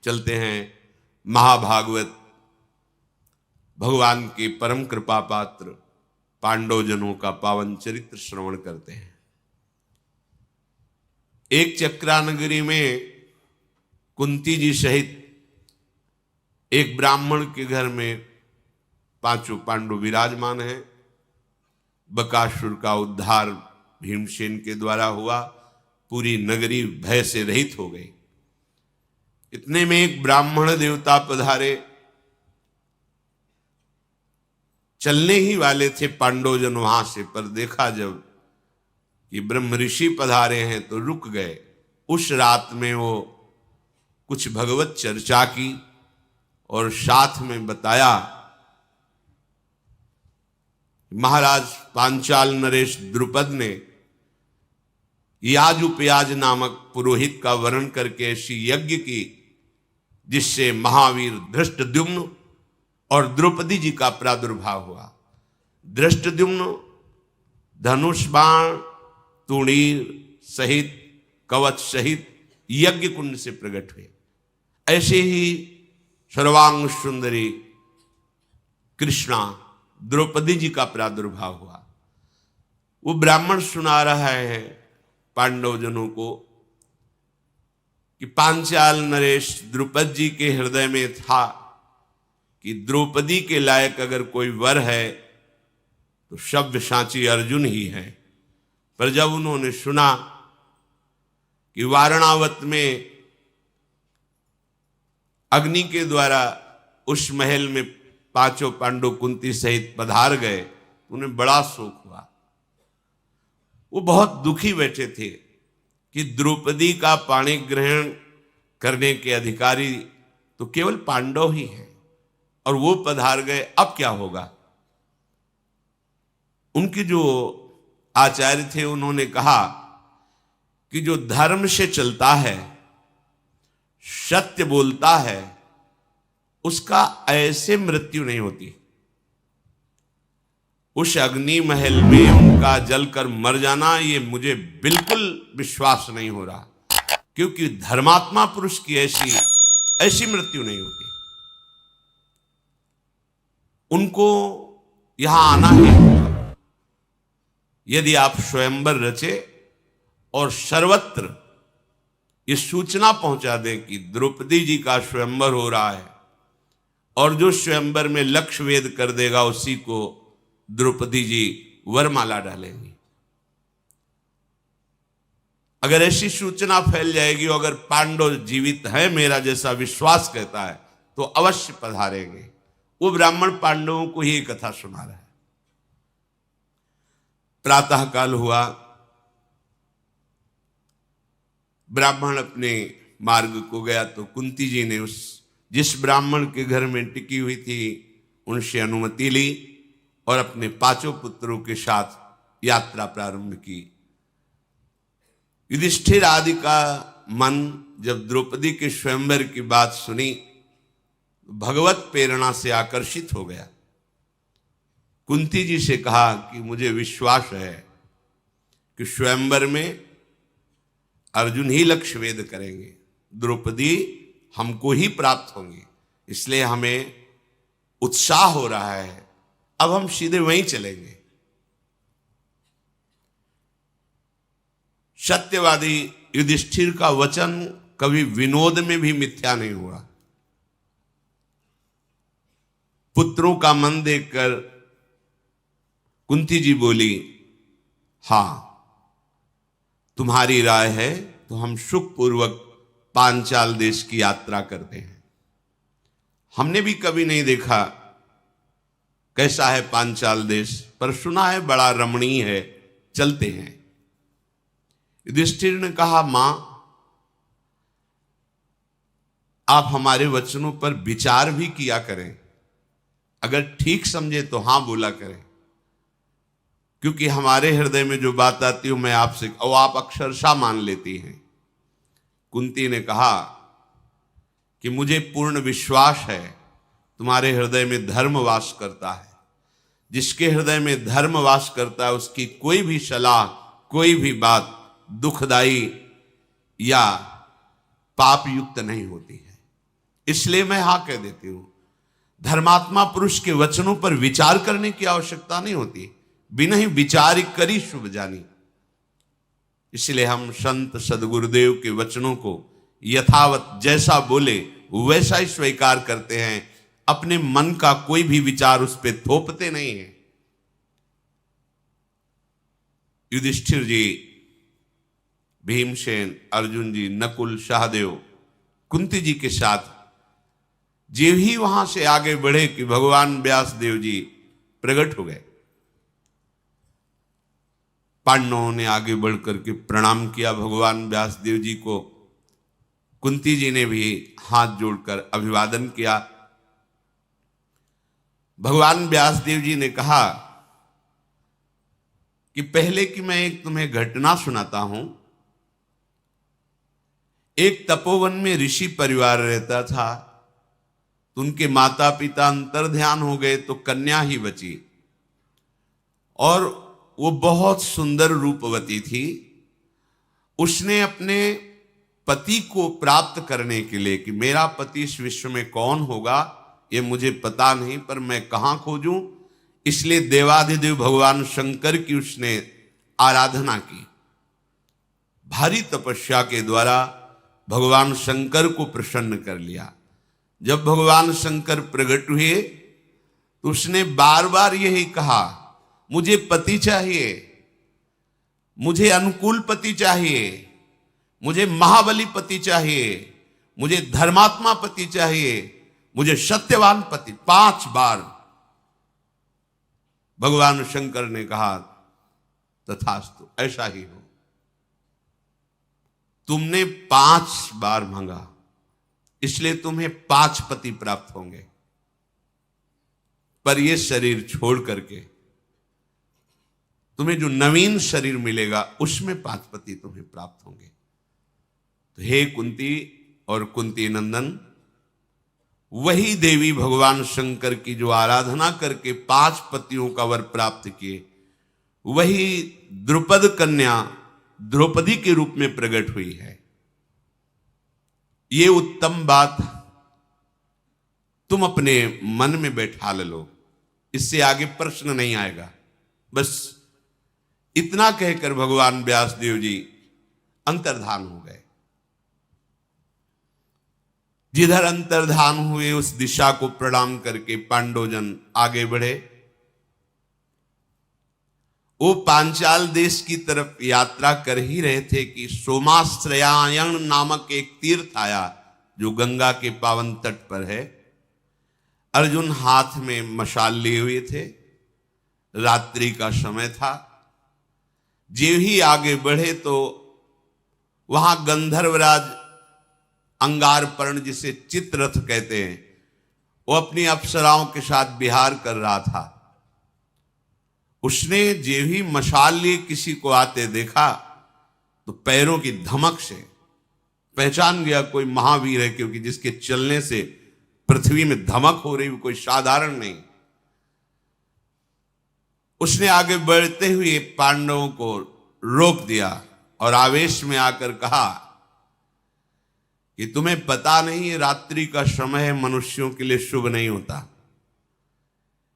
चलते हैं महाभागवत भगवान के परम कृपा पात्र पांडवजनों का पावन चरित्र श्रवण करते हैं। एक चक्रानगरी में कुंती जी सहित एक ब्राह्मण के घर में पांचों पांडव विराजमान हैं। बकासुर का उद्धार भीमसेन के द्वारा हुआ, पूरी नगरी भय से रहित हो गई। इतने में एक ब्राह्मण देवता पधारे। चलने ही वाले थे पांडवजन वहां से, पर देखा जब कि ब्रह्म ऋषि पधारे हैं तो रुक गए। उस रात में वो कुछ भगवत चर्चा की और साथ में बताया महाराज पांचाल नरेश द्रुपद ने याज उपयाज नामक पुरोहित का वर्ण करके ऐसी यज्ञ की जिससे महावीर धृष्टद्युम्न और द्रौपदी जी का प्रादुर्भाव हुआ। धृष्टद्युम्न धनुष बाण तुणीर सहित कवच सहित यज्ञ कुंड से प्रकट हुए। ऐसे ही सर्वांग सुंदरी कृष्णा द्रौपदी जी का प्रादुर्भाव हुआ। वो ब्राह्मण सुना रहा है पांडवजनों को कि पांचाल नरेश द्रुपद जी के हृदय में था कि द्रौपदी के लायक अगर कोई वर है तो सव्यसाची अर्जुन ही है। पर जब उन्होंने सुना कि वारणावत में अग्नि के द्वारा उस महल में पांचों पांडव कुंती सहित पधार गए, उन्हें बड़ा शोक हुआ। वो बहुत दुखी बैठे थे कि द्रौपदी का पाणी ग्रहण करने के अधिकारी तो केवल पांडव ही हैं और वो पधार गए, अब क्या होगा। उनके जो आचार्य थे उन्होंने कहा कि जो धर्म से चलता है, सत्य बोलता है, उसका ऐसे मृत्यु नहीं होती। उस अग्नि महल में उनका जलकर मर जाना ये मुझे बिल्कुल विश्वास नहीं हो रहा, क्योंकि धर्मात्मा पुरुष की ऐसी मृत्यु नहीं होती। उनको यहां आना ही होगा। यदि आप स्वयंवर रचे और सर्वत्र ये सूचना पहुंचा दें कि द्रौपदी जी का स्वयंवर हो रहा है और जो स्वयंवर में लक्ष्य वेद कर देगा उसी को द्रौपदी जी वरमाला डालेंगी। अगर ऐसी सूचना फैल जाएगी और अगर पांडव जीवित है, मेरा जैसा विश्वास कहता है, तो अवश्य पधारेंगे। वो ब्राह्मण पांडवों को ही कथा सुना रहा है। प्रातः काल हुआ, ब्राह्मण अपने मार्ग को गया तो कुंती जी ने जिस ब्राह्मण के घर में टिकी हुई थी उनसे अनुमति ली और अपने पांचों पुत्रों के साथ यात्रा प्रारंभ की। युधिष्ठिर आदि का मन जब द्रौपदी के स्वयंवर की बात सुनी, भगवत प्रेरणा से आकर्षित हो गया। कुंती जी से कहा कि मुझे विश्वास है कि स्वयंवर में अर्जुन ही लक्ष्य वेद करेंगे, द्रौपदी हमको ही प्राप्त होंगी, इसलिए हमें उत्साह हो रहा है। अब हम सीधे वहीं चलेंगे। सत्यवादी युधिष्ठिर का वचन कभी विनोद में भी मिथ्या नहीं हुआ। पुत्रों का मन देखकर कुंती जी बोली, हां तुम्हारी राय है तो हम सुखपूर्वक पांचाल देश की यात्रा करते हैं। हमने भी कभी नहीं देखा कैसा है पांचाल देश, पर सुना है बड़ा रमणीय है, चलते हैं। युधिष्ठिर ने कहा, मां आप हमारे वचनों पर विचार भी किया करें, अगर ठीक समझे तो हां बोला करें, क्योंकि हमारे हृदय में जो बात आती है मैं आपसे और आप अक्षरशः मान लेती हैं। कुंती ने कहा कि मुझे पूर्ण विश्वास है तुम्हारे हृदय में धर्म वास करता है। जिसके हृदय में धर्म वास करता है उसकी कोई भी सलाह, कोई भी बात दुखदाई या पाप युक्त नहीं होती है। इसलिए मैं हाँ कह देती हूं। धर्मात्मा पुरुष के वचनों पर विचार करने की आवश्यकता नहीं होती, बिना ही विचार करी शुभ जानी। इसलिए हम संत सदगुरुदेव के वचनों को यथावत जैसा बोले वैसा ही स्वीकार करते हैं, अपने मन का कोई भी विचार उस पर थोपते नहीं है। युधिष्ठिर जी, भीमसेन, अर्जुन जी, नकुल, सहदेव, कुंती जी के साथ जे ही वहां से आगे बढ़े कि भगवान व्यास देव जी प्रकट हो गए। पांडवों ने आगे बढ़कर के प्रणाम किया भगवान व्यास देव जी को। कुंती जी ने भी हाथ जोड़कर अभिवादन किया। भगवान व्यास देव जी ने कहा कि पहले की मैं एक तुम्हें घटना सुनाता हूं। एक तपोवन में ऋषि परिवार रहता था। उनके माता पिता अंतर्ध्यान हो गए तो कन्या ही बची, और वो बहुत सुंदर रूपवती थी। उसने अपने पति को प्राप्त करने के लिए कि मेरा पति इस विश्व में कौन होगा ये मुझे पता नहीं, पर मैं कहां खोजूं, इसलिए देवाधिदेव भगवान शंकर की उसने आराधना की। भारी तपस्या के द्वारा भगवान शंकर को प्रसन्न कर लिया। जब भगवान शंकर प्रकट हुए तो उसने बार बार यही कहा, मुझे पति चाहिए, मुझे अनुकूल पति चाहिए, मुझे महाबली पति चाहिए, मुझे धर्मात्मा पति चाहिए, मुझे सत्यवान पति। 5 बार भगवान शंकर ने कहा तथास्तु, ऐसा ही हो। तुमने 5 बार मांगा, इसलिए तुम्हें 5 पति प्राप्त होंगे, पर यह शरीर छोड़ करके तुम्हें जो नवीन शरीर मिलेगा उसमें 5 पति तुम्हें प्राप्त होंगे। तो हे कुंती और कुंती नंदन, वही देवी भगवान शंकर की जो आराधना करके 5 पतियों का वर प्राप्त किए, वही द्रुपद कन्या द्रौपदी के रूप में प्रकट हुई है। ये उत्तम बात तुम अपने मन में बैठा लो, इससे आगे प्रश्न नहीं आएगा। बस इतना कहकर भगवान व्यासदेव जी अंतर्धान हो गए। जिधर अंतर्धान हुए उस दिशा को प्रणाम करके पांडवजन आगे बढ़े। वो पांचाल देश की तरफ यात्रा कर ही रहे थे कि सोमाश्रयायण नामक एक तीर्थ आया जो गंगा के पावन तट पर है। अर्जुन हाथ में मशाल लिए हुए थे, रात्रि का समय था। जो ही आगे बढ़े तो वहां गंधर्वराज अंगारपर्ण, जिसे चित्ररथ कहते हैं, वो अपनी अप्सराओं के साथ विहार कर रहा था। उसने जे ही मशाल लिए किसी को आते देखा तो पैरों की धमक से पहचान गया कोई महावीर है, क्योंकि जिसके चलने से पृथ्वी में धमक हो रही, कोई साधारण नहीं। उसने आगे बढ़ते हुए पांडवों को रोक दिया और आवेश में आकर कहा कि तुम्हें पता नहीं, रात्रि का समय मनुष्यों के लिए शुभ नहीं होता।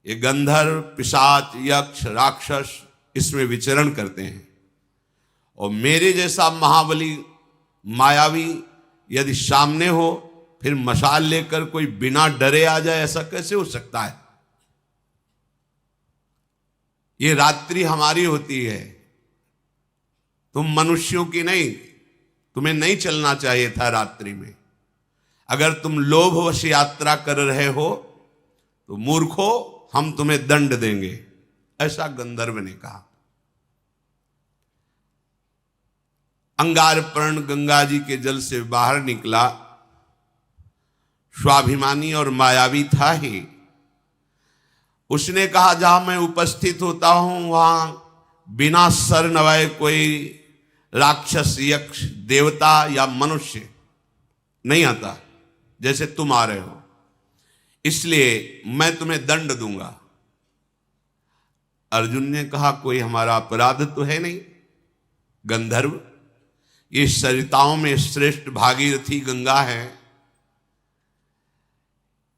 ये गंधर्व, पिशाच, यक्ष, राक्षस इसमें विचरण करते हैं, और मेरे जैसा महाबली मायावी यदि सामने हो, फिर मशाल लेकर कोई बिना डरे आ जाए, ऐसा कैसे हो सकता है? ये रात्रि हमारी होती है, तुम मनुष्यों की नहीं। तुम्हें नहीं चलना चाहिए था रात्रि में। अगर तुम लोभवश यात्रा कर रहे हो तो मूर्खो, हम तुम्हें दंड देंगे, ऐसा गंधर्व ने कहा। अंगारपर्ण गंगा जी के जल से बाहर निकला, स्वाभिमानी और मायावी था ही। उसने कहा, जहां मैं उपस्थित होता हूं वहां बिना सर नवाए कोई राक्षस, यक्ष, देवता या मनुष्य नहीं आता जैसे तुम आ रहे हो, इसलिए मैं तुम्हें दंड दूंगा। अर्जुन ने कहा, कोई हमारा अपराध तो है नहीं गंधर्व, ये सरिताओं में श्रेष्ठ भागीरथी गंगा है,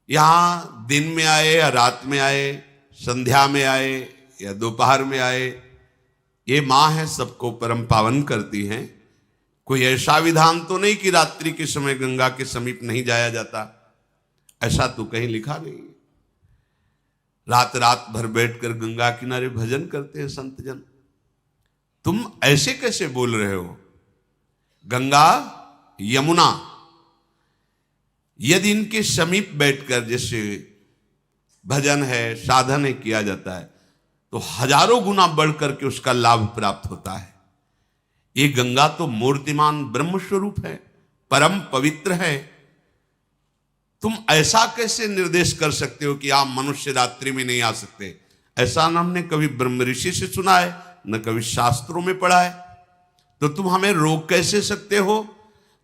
यहां दिन में आए या रात में आए, संध्या में आए या दोपहर में आए, ये माँ है, सबको परम पावन करती हैं। कोई ऐसा विधान तो नहीं कि रात्रि के समय गंगा के समीप नहीं जाया जाता, ऐसा तो कहीं लिखा नहीं। रात रात भर बैठकर गंगा किनारे भजन करते हैं संत जन। तुम ऐसे कैसे बोल रहे हो? गंगा यमुना यदि इनके समीप बैठकर जैसे भजन है, साधन है, किया जाता है तो हजारों गुना बढ़कर के उसका लाभ प्राप्त होता है। ये गंगा तो मूर्तिमान ब्रह्म स्वरूप है, परम पवित्र है। तुम ऐसा कैसे निर्देश कर सकते हो कि आप मनुष्य रात्रि में नहीं आ सकते? ऐसा न हमने कभी ब्रह्म ऋषि से सुना है, न कभी शास्त्रों में पढ़ा है। तो तुम हमें रोक कैसे सकते हो?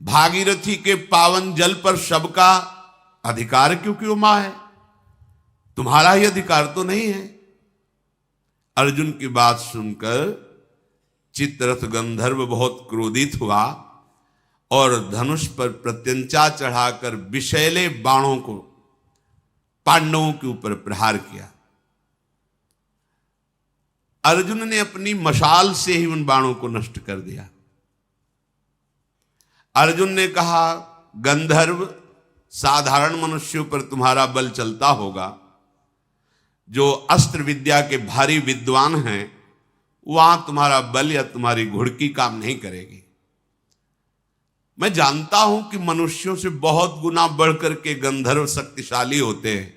भागीरथी के पावन जल पर सबका अधिकार क्योंकि वो मां है, तुम्हारा ही अधिकार तो नहीं है। अर्जुन की बात सुनकर चित्ररथ गंधर्व बहुत क्रोधित हुआ और धनुष पर प्रत्यंचा चढ़ाकर विषैले बाणों को पांडवों के ऊपर प्रहार किया। अर्जुन ने अपनी मशाल से ही उन बाणों को नष्ट कर दिया। अर्जुन ने कहा, गंधर्व साधारण मनुष्यों पर तुम्हारा बल चलता होगा, जो अस्त्र विद्या के भारी विद्वान हैं वहां तुम्हारा बल या तुम्हारी घुड़की काम नहीं करेगी। मैं जानता हूं कि मनुष्यों से बहुत गुना बढ़कर के गंधर्व शक्तिशाली होते हैं,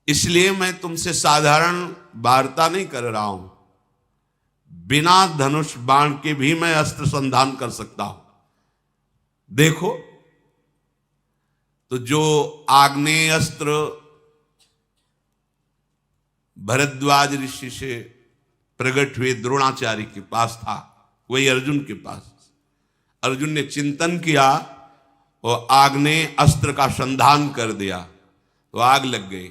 इसलिए मैं तुमसे साधारण वार्ता नहीं कर रहा हूं। बिना धनुष बाण के भी मैं अस्त्र संधान कर सकता हूं। देखो, तो जो आग्नेय अस्त्र भरद्वाज ऋषि से प्रकट हुए द्रोणाचार्य के पास था, वही अर्जुन के पास। अर्जुन ने चिंतन किया और आग्नेय अस्त्र का संधान कर दिया तो आग लग गई।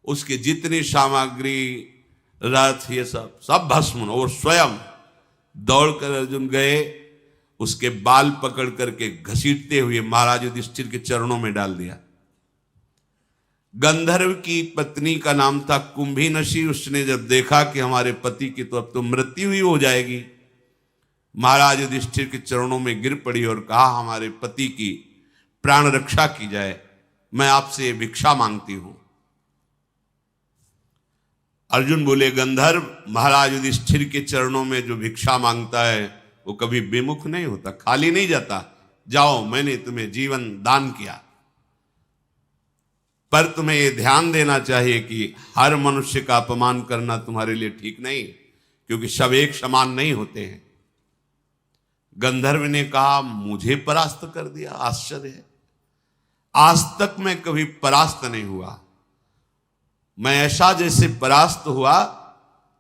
उसकी जितनी सामग्री, रथ, ये सब भस्म, और स्वयं दौड़कर अर्जुन गए, उसके बाल पकड़ करके घसीटते हुए महाराज युधिष्ठिर के चरणों में डाल दिया। गंधर्व की पत्नी का नाम था कुंभीनशी। उसने जब देखा कि हमारे पति की तो अब तो मृत्यु ही हो जाएगी, महाराज युधिष्ठिर के चरणों में गिर पड़ी और कहा, हमारे पति की प्राण रक्षा की जाए, मैं आपसे भिक्षा मांगती हूं। अर्जुन बोले, गंधर्व महाराज युधिष्ठिर के चरणों में जो भिक्षा मांगता है वो कभी विमुख नहीं होता, खाली नहीं जाता। जाओ, मैंने तुम्हें जीवन दान किया। पर तुम्हें यह ध्यान देना चाहिए कि हर मनुष्य का अपमान करना तुम्हारे लिए ठीक नहीं, क्योंकि सब एक समान नहीं होते हैं। गंधर्व ने कहा, मुझे परास्त कर दिया, आश्चर्य है। आज तक मैं कभी परास्त नहीं हुआ। मैं ऐसा जैसे परास्त हुआ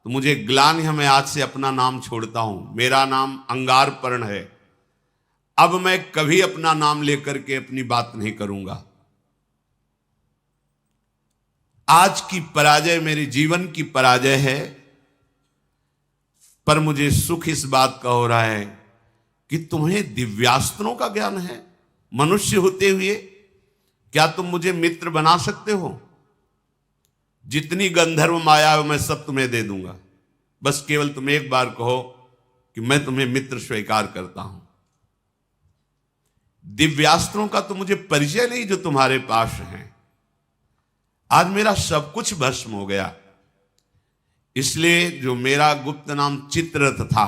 तो मुझे ग्लानि है, मैं आज से अपना नाम छोड़ता हूं। मेरा नाम अंगारपर्ण है। अब मैं कभी अपना नाम लेकर के अपनी बात नहीं करूंगा। आज की पराजय मेरे जीवन की पराजय है, पर मुझे सुख इस बात का हो रहा है कि तुम्हें दिव्यास्त्रों का ज्ञान है। मनुष्य होते हुए क्या तुम मुझे मित्र बना सकते हो? जितनी गंधर्व माया है मैं सब तुम्हें दे दूंगा, बस केवल तुम एक बार कहो कि मैं तुम्हें मित्र स्वीकार करता हूं। दिव्यास्त्रों का तो मुझे परिचय नहीं जो तुम्हारे पास है। आज मेरा सब कुछ भस्म हो गया, इसलिए जो मेरा गुप्त नाम चित्ररथ था,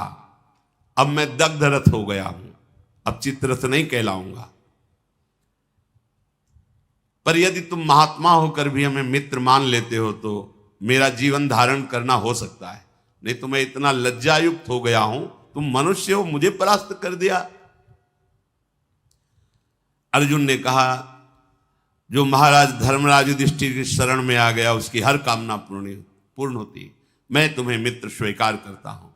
अब मैं दग्धरथ हो गया हूं। अब चित्ररथ नहीं कहलाऊंगा। पर यदि तुम महात्मा होकर भी हमें मित्र मान लेते हो तो मेरा जीवन धारण करना हो सकता है, नहीं तो मैं इतना लज्जायुक्त हो गया हूं। तुम मनुष्य हो, मुझे परास्त कर दिया। अर्जुन ने कहा, जो महाराज धर्मराज युधिष्ठिर की शरण में आ गया उसकी हर कामना पूर्ण होती। मैं तुम्हें मित्र स्वीकार करता हूं।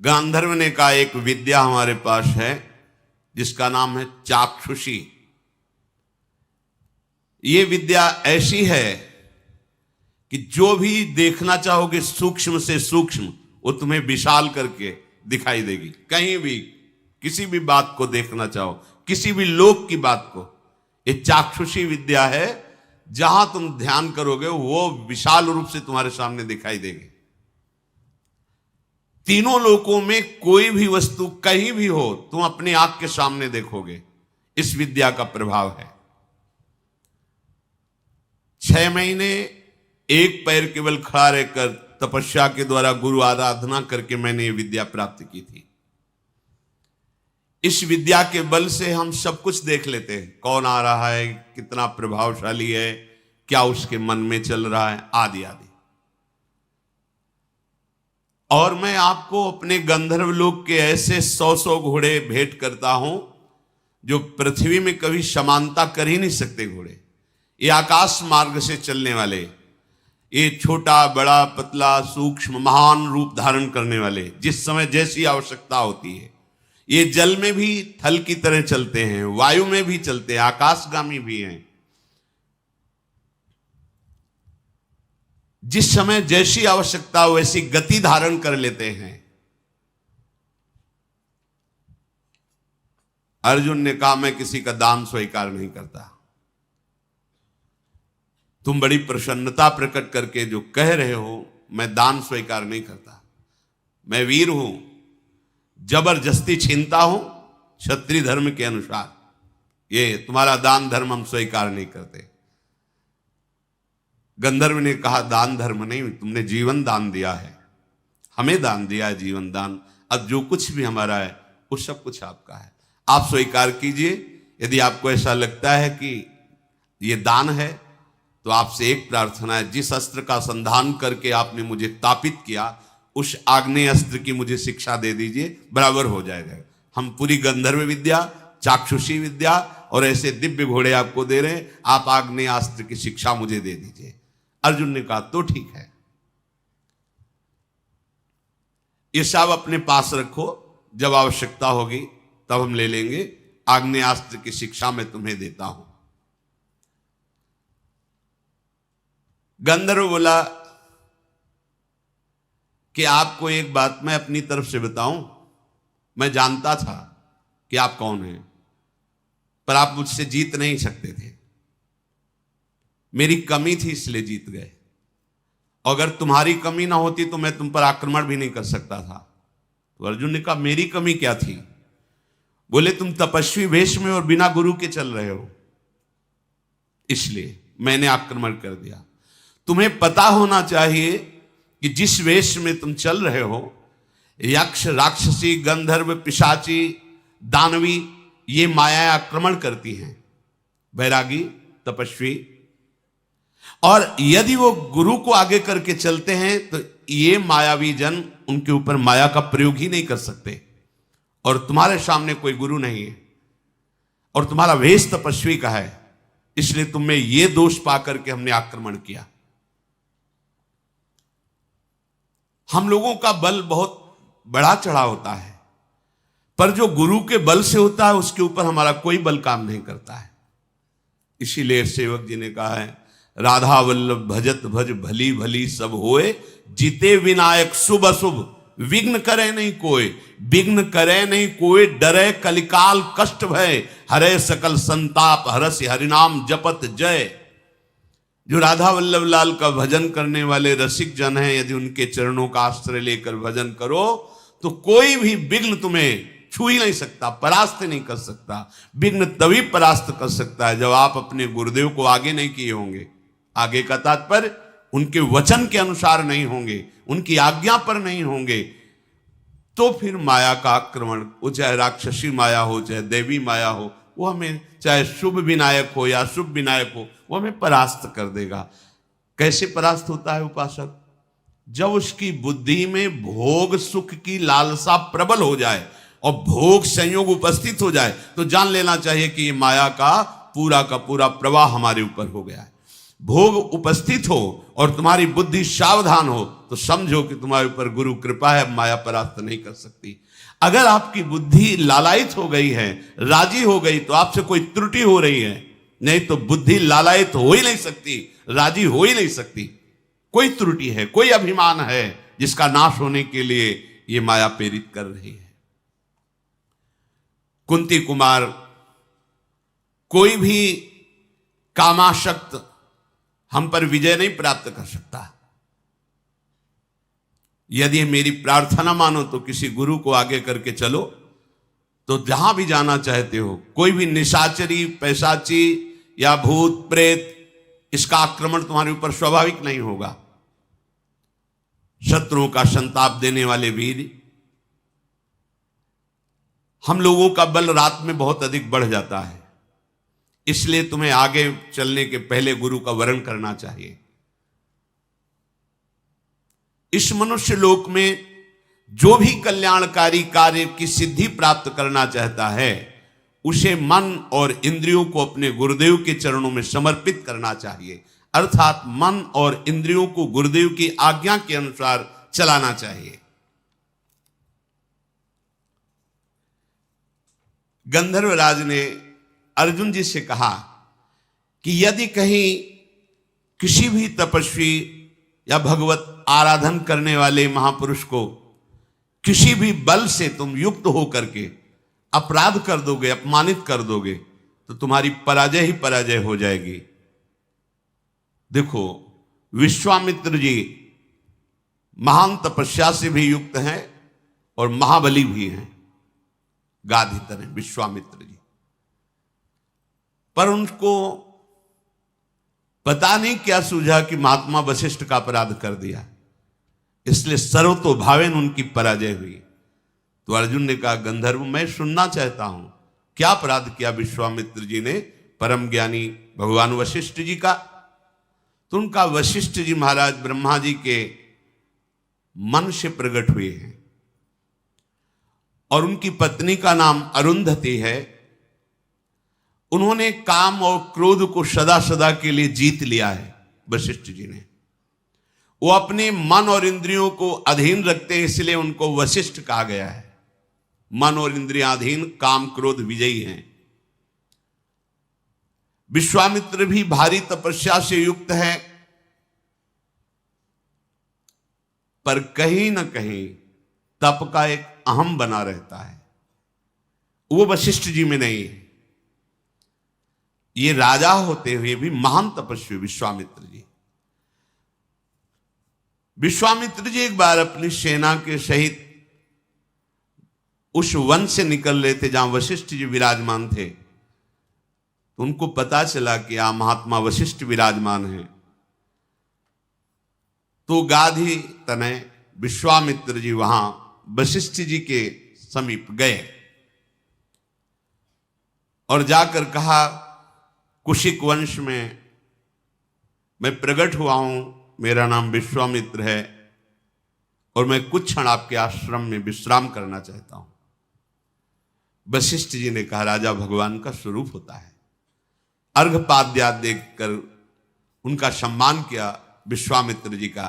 गांधर्व ने कहा, एक विद्या हमारे पास है जिसका नाम है चाक्षुषी। ये विद्या ऐसी है कि जो भी देखना चाहोगे सूक्ष्म से सूक्ष्म, वो तुम्हें विशाल करके दिखाई देगी। कहीं भी किसी भी बात को देखना चाहो, किसी भी लोक की बात को। ये चाक्षुषी विद्या है, जहां तुम ध्यान करोगे वो विशाल रूप से तुम्हारे सामने दिखाई देगी। तीनों लोकों में कोई भी वस्तु कहीं भी हो, तुम अपनी आंख के सामने देखोगे। इस विद्या का प्रभाव है। 6 महीने एक पैर केवल खड़ा रहकर तपस्या के द्वारा गुरु आराधना करके मैंने ये विद्या प्राप्त की थी। इस विद्या के बल से हम सब कुछ देख लेते हैं, कौन आ रहा है, कितना प्रभावशाली है, क्या उसके मन में चल रहा है, आदि आदि। और मैं आपको अपने गंधर्व लोक के ऐसे 100 घोड़े भेंट करता हूं जो पृथ्वी में कभी समानता कर ही नहीं सकते घोड़े। ये आकाश मार्ग से चलने वाले, ये छोटा बड़ा पतला सूक्ष्म महान रूप धारण करने वाले, जिस समय जैसी आवश्यकता होती है। ये जल में भी थल की तरह चलते हैं, वायु में भी चलते हैं, आकाशगामी भी हैं। जिस समय जैसी आवश्यकता हो वैसी गति धारण कर लेते हैं। अर्जुन ने कहा, मैं किसी का दान स्वीकार नहीं करता। तुम बड़ी प्रसन्नता प्रकट करके जो कह रहे हो, मैं दान स्वीकार नहीं करता। मैं वीर हूं, जबरदस्ती छीनता हूं क्षत्रिय धर्म के अनुसार। ये तुम्हारा दान धर्म हम स्वीकार नहीं करते। गंधर्व ने कहा, दान धर्म नहीं, तुमने जीवन दान दिया है, हमें दान दिया है जीवन दान। अब जो कुछ भी हमारा है वो सब कुछ आपका है, आप स्वीकार कीजिए। यदि आपको ऐसा लगता है कि ये दान है तो आपसे एक प्रार्थना है, जिस अस्त्र का संधान करके आपने मुझे तापित किया उस आग्नेय अस्त्र की मुझे शिक्षा दे दीजिए, बराबर हो जाएगा। हम पूरी गंधर्व विद्या, चाक्षुषी विद्या और ऐसे दिव्य घोड़े आपको दे रहे हैं, आप आग्नेय अस्त्र की शिक्षा मुझे दे दीजिए। अर्जुन ने कहा, तो ठीक है, ये सब अपने पास रखो, जब आवश्यकता होगी तब हम ले लेंगे। आग्नेयास्त्र की शिक्षा मैं तुम्हें देता हूं। गंधर्व बोला कि आपको एक बात मैं अपनी तरफ से बताऊं, मैं जानता था कि आप कौन हैं, पर आप मुझसे जीत नहीं सकते थे। मेरी कमी थी इसलिए जीत गए। अगर तुम्हारी कमी ना होती तो मैं तुम पर आक्रमण भी नहीं कर सकता था। तो अर्जुन ने कहा, मेरी कमी क्या थी? बोले, तुम तपस्वी वेश में और बिना गुरु के चल रहे हो, इसलिए मैंने आक्रमण कर दिया। तुम्हें पता होना चाहिए कि जिस वेश में तुम चल रहे हो, यक्ष राक्षसी गंधर्व पिशाची दानवी ये माया आक्रमण करती हैं, बैरागी तपस्वी। और यदि वो गुरु को आगे करके चलते हैं तो ये मायावी जन उनके ऊपर माया का प्रयोग ही नहीं कर सकते। और तुम्हारे सामने कोई गुरु नहीं है और तुम्हारा वेश तपस्वी का है, इसलिए तुम्हें ये दोष पाकर के हमने आक्रमण किया। हम लोगों का बल बहुत बड़ा चढ़ा होता है, पर जो गुरु के बल से होता है उसके ऊपर हमारा कोई बल काम नहीं करता है। इसीलिए सेवक जी ने कहा है, राधा वल्लभ भजत भज भली भली सब होए, जीते विनायक शुभ अशुभ विघ्न करे नहीं कोई। विघ्न करे नहीं कोई, डरे कलिकाल कष्ट भय, हरे सकल संताप हरसि हरिनाम जपत जय। जो राधा वल्लभ लाल का भजन करने वाले रसिक जन हैं, यदि उनके चरणों का आश्रय लेकर भजन करो तो कोई भी विघ्न तुम्हें छू ही नहीं सकता, परास्त नहीं कर सकता। विघ्न तभी परास्त कर सकता है जब आप अपने गुरुदेव को आगे नहीं किए होंगे। आगे का तात्पर्य उनके वचन के अनुसार नहीं होंगे, उनकी आज्ञा पर नहीं होंगे, तो फिर माया का आक्रमण, वो चाहे राक्षसी माया हो चाहे देवी माया हो, वो हमें चाहे शुभ विनायक हो या शुभ विनायक हो, वो हमें परास्त कर देगा। कैसे परास्त होता है उपासक? जब उसकी बुद्धि में भोग सुख की लालसा प्रबल हो जाए और भोग संयोग उपस्थित हो जाए तो जान लेना चाहिए कि ये माया का पूरा प्रवाह हमारे ऊपर हो गया है। भोग उपस्थित हो और तुम्हारी बुद्धि सावधान हो तो समझो कि तुम्हारे ऊपर गुरु कृपा है, माया परास्त नहीं कर सकती। अगर आपकी बुद्धि लालायित हो गई है, राजी हो गई, तो आपसे कोई त्रुटि हो रही है, नहीं तो बुद्धि लालायित हो ही नहीं सकती, राजी हो ही नहीं सकती। कोई त्रुटि है, कोई अभिमान है जिसका नाश होने के लिए ये माया प्रेरित कर रही है। कुंती कुमार कोई भी कामाशक्त हम पर विजय नहीं प्राप्त कर सकता। यदि मेरी प्रार्थना मानो तो किसी गुरु को आगे करके चलो, तो जहां भी जाना चाहते हो, कोई भी निशाचरी, पैशाची या भूत प्रेत, इसका आक्रमण तुम्हारे ऊपर स्वाभाविक नहीं होगा। शत्रुओं का संताप देने वाले वीर, हम लोगों का बल रात में बहुत अधिक बढ़ जाता है, इसलिए तुम्हें आगे चलने के पहले गुरु का वरण करना चाहिए। इस मनुष्य लोक में जो भी कल्याणकारी कार्य की सिद्धि प्राप्त करना चाहता है, उसे मन और इंद्रियों को अपने गुरुदेव के चरणों में समर्पित करना चाहिए। अर्थात मन और इंद्रियों को गुरुदेव की आज्ञा के अनुसार चलाना चाहिए। गंधर्वराज ने अर्जुन जी से कहा कि यदि कहीं किसी भी तपस्वी या भगवत आराधन करने वाले महापुरुष को किसी भी बल से तुम युक्त होकर के अपराध कर दोगे, अपमानित कर दोगे, तो तुम्हारी पराजय ही पराजय हो जाएगी। देखो, विश्वामित्र जी महान तपस्या से भी युक्त हैं और महाबली भी हैं, गाधितर हैं विश्वामित्र जी। पर उनको पता नहीं क्या सूझा कि महात्मा वशिष्ठ का अपराध कर दिया, इसलिए सर्वतोभावेन उनकी पराजय हुई। तो अर्जुन ने कहा, गंधर्व, मैं सुनना चाहता हूं, क्या अपराध किया विश्वामित्र जी ने परम ज्ञानी भगवान वशिष्ठ जी का? तो उनका वशिष्ठ जी महाराज ब्रह्मा जी के मन से प्रकट हुए हैं और उनकी पत्नी का नाम अरुंधति है। उन्होंने काम और क्रोध को सदा सदा के लिए जीत लिया है। वशिष्ठ जी ने, वो अपने मन और इंद्रियों को अधीन रखते हैं, इसलिए उनको वशिष्ठ कहा गया है। मन और इंद्रियाधीन, काम क्रोध विजयी हैं। विश्वामित्र भी भारी तपस्या से युक्त है, पर कहीं ना कहीं तप का एक अहम बना रहता है, वो वशिष्ठ जी में नहीं है। ये राजा होते हुए भी महान तपस्वी विश्वामित्र जी। विश्वामित्र जी एक बार अपनी सेना के सहित उस वन से निकल रहे थे जहां वशिष्ठ जी विराजमान थे। तो उनको पता चला कि यहां महात्मा वशिष्ठ विराजमान हैं। तो गाधी तनय विश्वामित्र जी वहां वशिष्ठ जी के समीप गए और जाकर कहा, कुशिक वंश में मैं प्रकट हुआ हूं, मेरा नाम विश्वामित्र है और मैं कुछ क्षण आपके आश्रम में विश्राम करना चाहता हूं। वशिष्ठ जी ने कहा, राजा भगवान का स्वरूप होता है। अर्घपाद्या देखकर उनका सम्मान किया विश्वामित्र जी का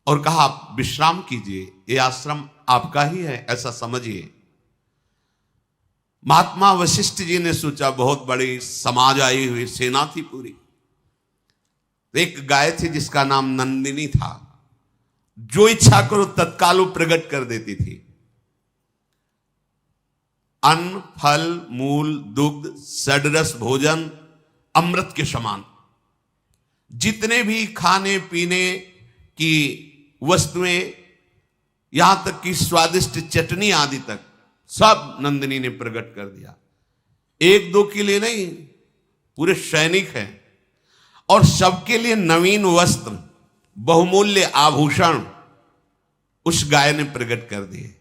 और कहा, आप विश्राम कीजिए, ये आश्रम आपका ही है, ऐसा समझिए। महात्मा वशिष्ठ जी ने सोचा, बहुत बड़ी समाज आई हुई, सेना थी पूरी। एक गाय थी जिसका नाम नंदिनी था, जो इच्छा करो तत्काल वो प्रकट कर देती थी। अन्न, फल, मूल, दुग्ध, षडरस भोजन अमृत के समान, जितने भी खाने पीने की वस्तुएं, यहां तक कि स्वादिष्ट चटनी आदि तक सब नंदिनी ने प्रकट कर दिया। एक दो के लिए नहीं, पूरे सैनिक हैं और सबके लिए नवीन वस्त्र, बहुमूल्य आभूषण उस गाय ने प्रकट कर दिए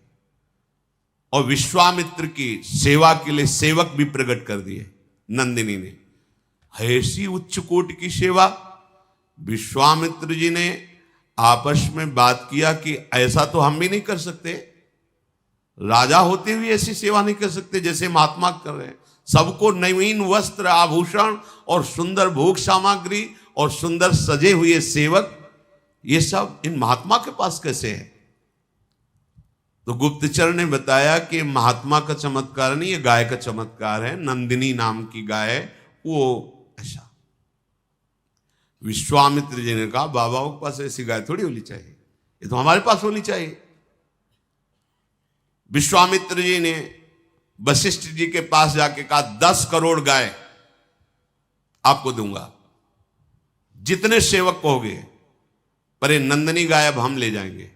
और विश्वामित्र की सेवा के लिए सेवक भी प्रकट कर दिए नंदिनी ने। ऐसी उच्च कोटि की सेवा। विश्वामित्र जी ने आपस में बात किया कि ऐसा तो हम भी नहीं कर सकते, राजा होते हुए ऐसी सेवा नहीं कर सकते जैसे महात्मा कर रहे हैं। सबको नवीन वस्त्र, आभूषण और सुंदर भोग सामग्री और सुंदर सजे हुए सेवक, ये सब इन महात्मा के पास कैसे है? तो गुप्तचर ने बताया कि महात्मा का चमत्कार नहीं, ये गाय का चमत्कार है। नंदिनी नाम की गाय, वो ऐसा। विश्वामित्र जी ने कहा, बाबाओं के पास ऐसी गाय थोड़ी होनी चाहिए, ये तो हमारे पास होनी चाहिए। विश्वामित्र जी ने वशिष्ठ जी के पास जाके कहा 10 करोड़ गाय आपको दूंगा, जितने सेवक कहोगे, पर ये नंदनी गाय अब हम ले जाएंगे।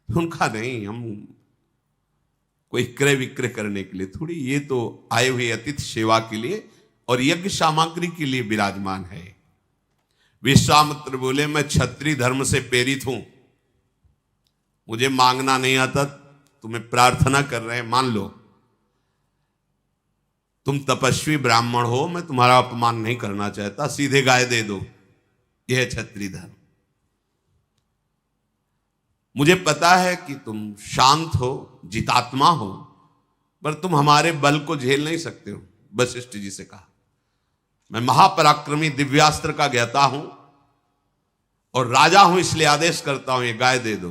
उनका नहीं, हम कोई क्रय विक्रय करने के लिए थोड़ी, ये तो आए हुए अतिथि सेवा के लिए और यज्ञ सामग्री के लिए विराजमान है। विश्वामित्र बोले मैं क्षत्रिय धर्म से प्रेरित हूं, मुझे मांगना नहीं आता, तुम्हें प्रार्थना कर रहे हैं, मान लो। तुम तपस्वी ब्राह्मण हो, मैं तुम्हारा अपमान नहीं करना चाहता, सीधे गाय दे दो, यह है क्षत्रिय धर्म। मुझे पता है कि तुम शांत हो, जितात्मा हो, पर तुम हमारे बल को झेल नहीं सकते हो। वशिष्ठ जी से कहा मैं महापराक्रमी दिव्यास्त्र का ज्ञाता हूं और राजा हूं, इसलिए आदेश करता हूं ये गाय दे दो।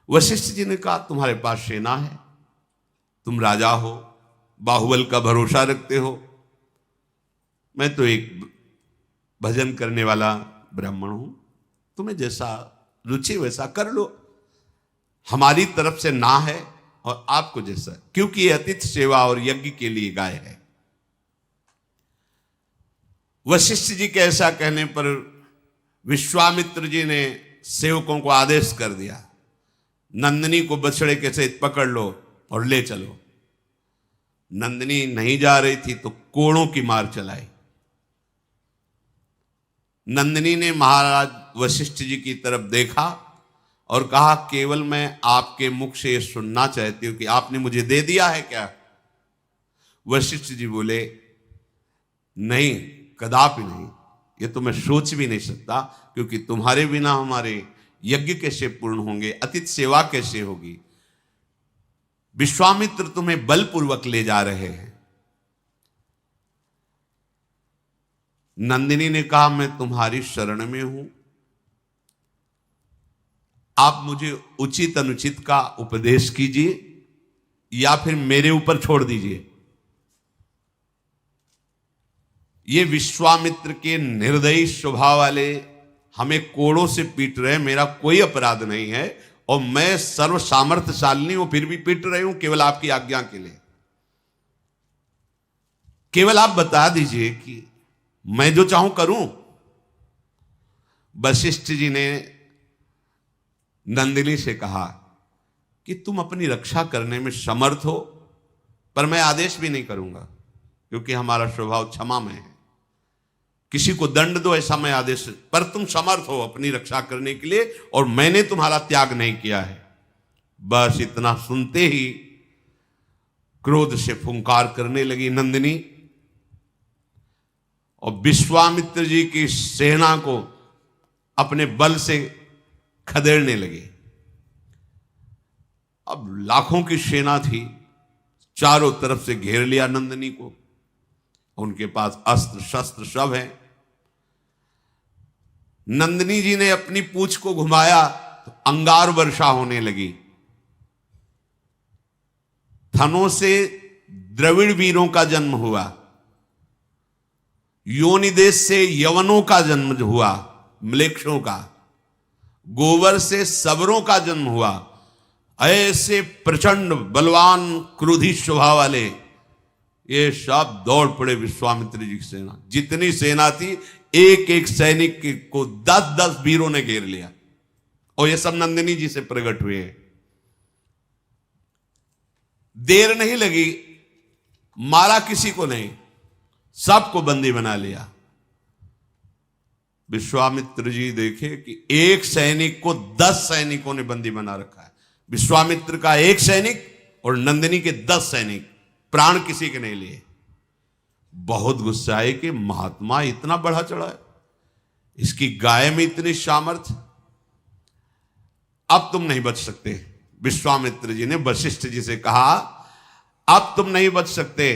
वशिष्ठ जी ने कहा तुम्हारे पास सेना है, तुम राजा हो, बाहुबल का भरोसा रखते हो, मैं तो एक भजन करने वाला ब्राह्मण हूं, तुम्हें जैसा रुचि वैसा कर लो, हमारी तरफ से ना है, और आपको जैसा, क्योंकि ये अतिथि सेवा और यज्ञ के लिए गाय है। वशिष्ठ जी के ऐसा कहने पर विश्वामित्र जी ने सेवकों को आदेश कर दिया नंदिनी को बछड़े के सहित पकड़ लो और ले चलो। नंदिनी नहीं जा रही थी तो कोड़ों की मार चलाई। नंदिनी ने महाराज वशिष्ठ जी की तरफ देखा और कहा केवल मैं आपके मुख से ये सुनना चाहती हूं कि आपने मुझे दे दिया है क्या? वशिष्ठ जी बोले नहीं, कदापि नहीं, ये तो मैं सोच भी नहीं सकता, क्योंकि तुम्हारे बिना हमारे यज्ञ कैसे पूर्ण होंगे, अतिथि सेवा कैसे होगी? विश्वामित्र तुम्हें बलपूर्वक ले जा रहे हैं। नंदिनी ने कहा मैं तुम्हारी शरण में हूं, आप मुझे उचित अनुचित का उपदेश कीजिए या फिर मेरे ऊपर छोड़ दीजिए। ये विश्वामित्र के निर्दयी स्वभाव वाले हमें कोड़ों से पीट रहे हैं, मेरा कोई अपराध नहीं है और मैं सर्व सामर्थ्यशालिनी हूं, फिर भी पीट रही हूं केवल आपकी आज्ञा के लिए। केवल आप बता दीजिए कि मैं जो चाहूं करूं। वशिष्ठ जी ने नंदिनी से कहा कि तुम अपनी रक्षा करने में समर्थ हो, पर मैं आदेश भी नहीं करूंगा, क्योंकि हमारा स्वभाव क्षमा में है। किसी को दंड दो ऐसा मैं आदेश, पर तुम समर्थ हो अपनी रक्षा करने के लिए और मैंने तुम्हारा त्याग नहीं किया है। बस इतना सुनते ही क्रोध से फुंकार करने लगी नंदिनी और विश्वामित्र जी की सेना को अपने बल से खदेड़ने लगे। अब लाखों की सेना थी, चारों तरफ से घेर लिया नंदिनी को, उनके पास अस्त्र शस्त्र सब है। नंदिनी जी ने अपनी पूंछ को घुमाया तो अंगार वर्षा होने लगी। थनों से द्रविड़ वीरों का जन्म हुआ, योनि देश से यवनों का जन्म हुआ, म्लेच्छों का, गोबर से सबरों का जन्म हुआ। ऐसे प्रचंड बलवान क्रोधी स्वभाव वाले ये सब दौड़ पड़े विश्वामित्र जी की सेना। जितनी सेना थी एक एक सैनिक को 10-10 वीरों ने घेर लिया और ये सब नंदिनी जी से प्रकट हुए हैं। देर नहीं लगी, मारा किसी को नहीं, सबको बंदी बना लिया। विश्वामित्र जी देखे कि एक सैनिक को 10 सैनिकों ने बंदी बना रखा है। विश्वामित्र का एक सैनिक और नंदिनी के 10 सैनिक, प्राण किसी के नहीं लिए। बहुत गुस्सा है कि महात्मा इतना बढ़ा चढ़ा है, इसकी गाय में इतनी सामर्थ्य, अब तुम नहीं बच सकते। विश्वामित्र जी ने वशिष्ठ जी से कहा अब तुम नहीं बच सकते,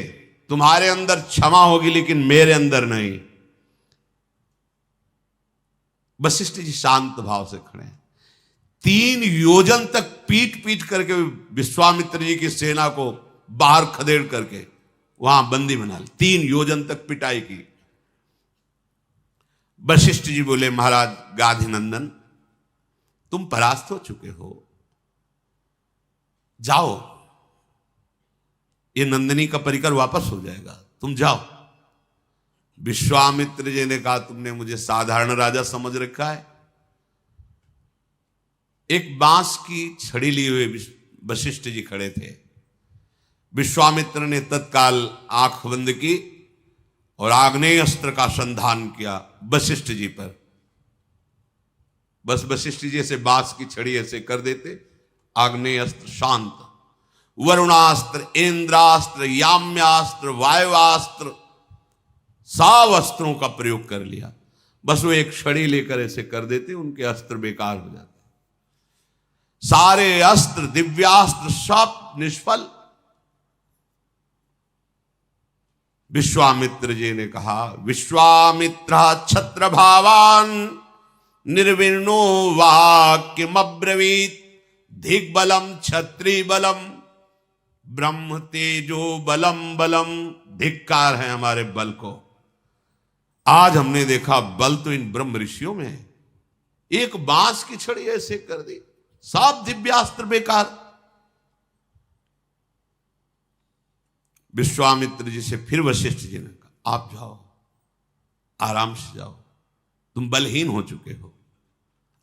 तुम्हारे अंदर क्षमा होगी लेकिन मेरे अंदर नहीं। वशिष्ठ जी शांत भाव से खड़े हैं। 3 योजन तक पीट पीट करके विश्वामित्र जी की सेना को बाहर खदेड़ करके वहां बंदी बना ली। 3 योजन तक पिटाई की। वशिष्ठ जी बोले महाराज गाधिनंदन, तुम परास्त हो चुके हो, जाओ ये नंदिनी का परिकर वापस हो जाएगा, तुम जाओ। विश्वामित्र जी ने कहा तुमने मुझे साधारण राजा समझ रखा है। एक बांस की छड़ी लिए हुए वशिष्ठ जी खड़े थे। विश्वामित्र ने तत्काल आंख बंद की और आग्नेय अस्त्र का संधान किया वशिष्ठ जी पर। बस वशिष्ठ जी ऐसे बांस की छड़ी ऐसे कर देते, आग्नेय अस्त्र शांत। वरुणास्त्र, इंद्रास्त्र, याम्यास्त्र, वायुवास्त्र, सब अस्त्रों का प्रयोग कर लिया। बस वो एक छड़ी लेकर ऐसे कर देते, उनके अस्त्र बेकार हो जाते। सारे अस्त्र, दिव्यास्त्र सब निष्फल। विश्वामित्र जी ने कहा, विश्वामित्र छत्र भावान निर्विण्णो वाक्यमब्रवीत दिग्बलम क्षत्रि बलम ब्रह्म तेजो बलम बलम। धिक्कार है हमारे बल को। आज हमने देखा बल तो इन ब्रह्म ऋषियों में है। एक बांस की छड़ी ऐसे कर दी, सब दिव्यास्त्र बेकार। विश्वामित्र जी से फिर वशिष्ठ जी ने कहा, आप जाओ, आराम से जाओ, तुम बलहीन हो चुके हो,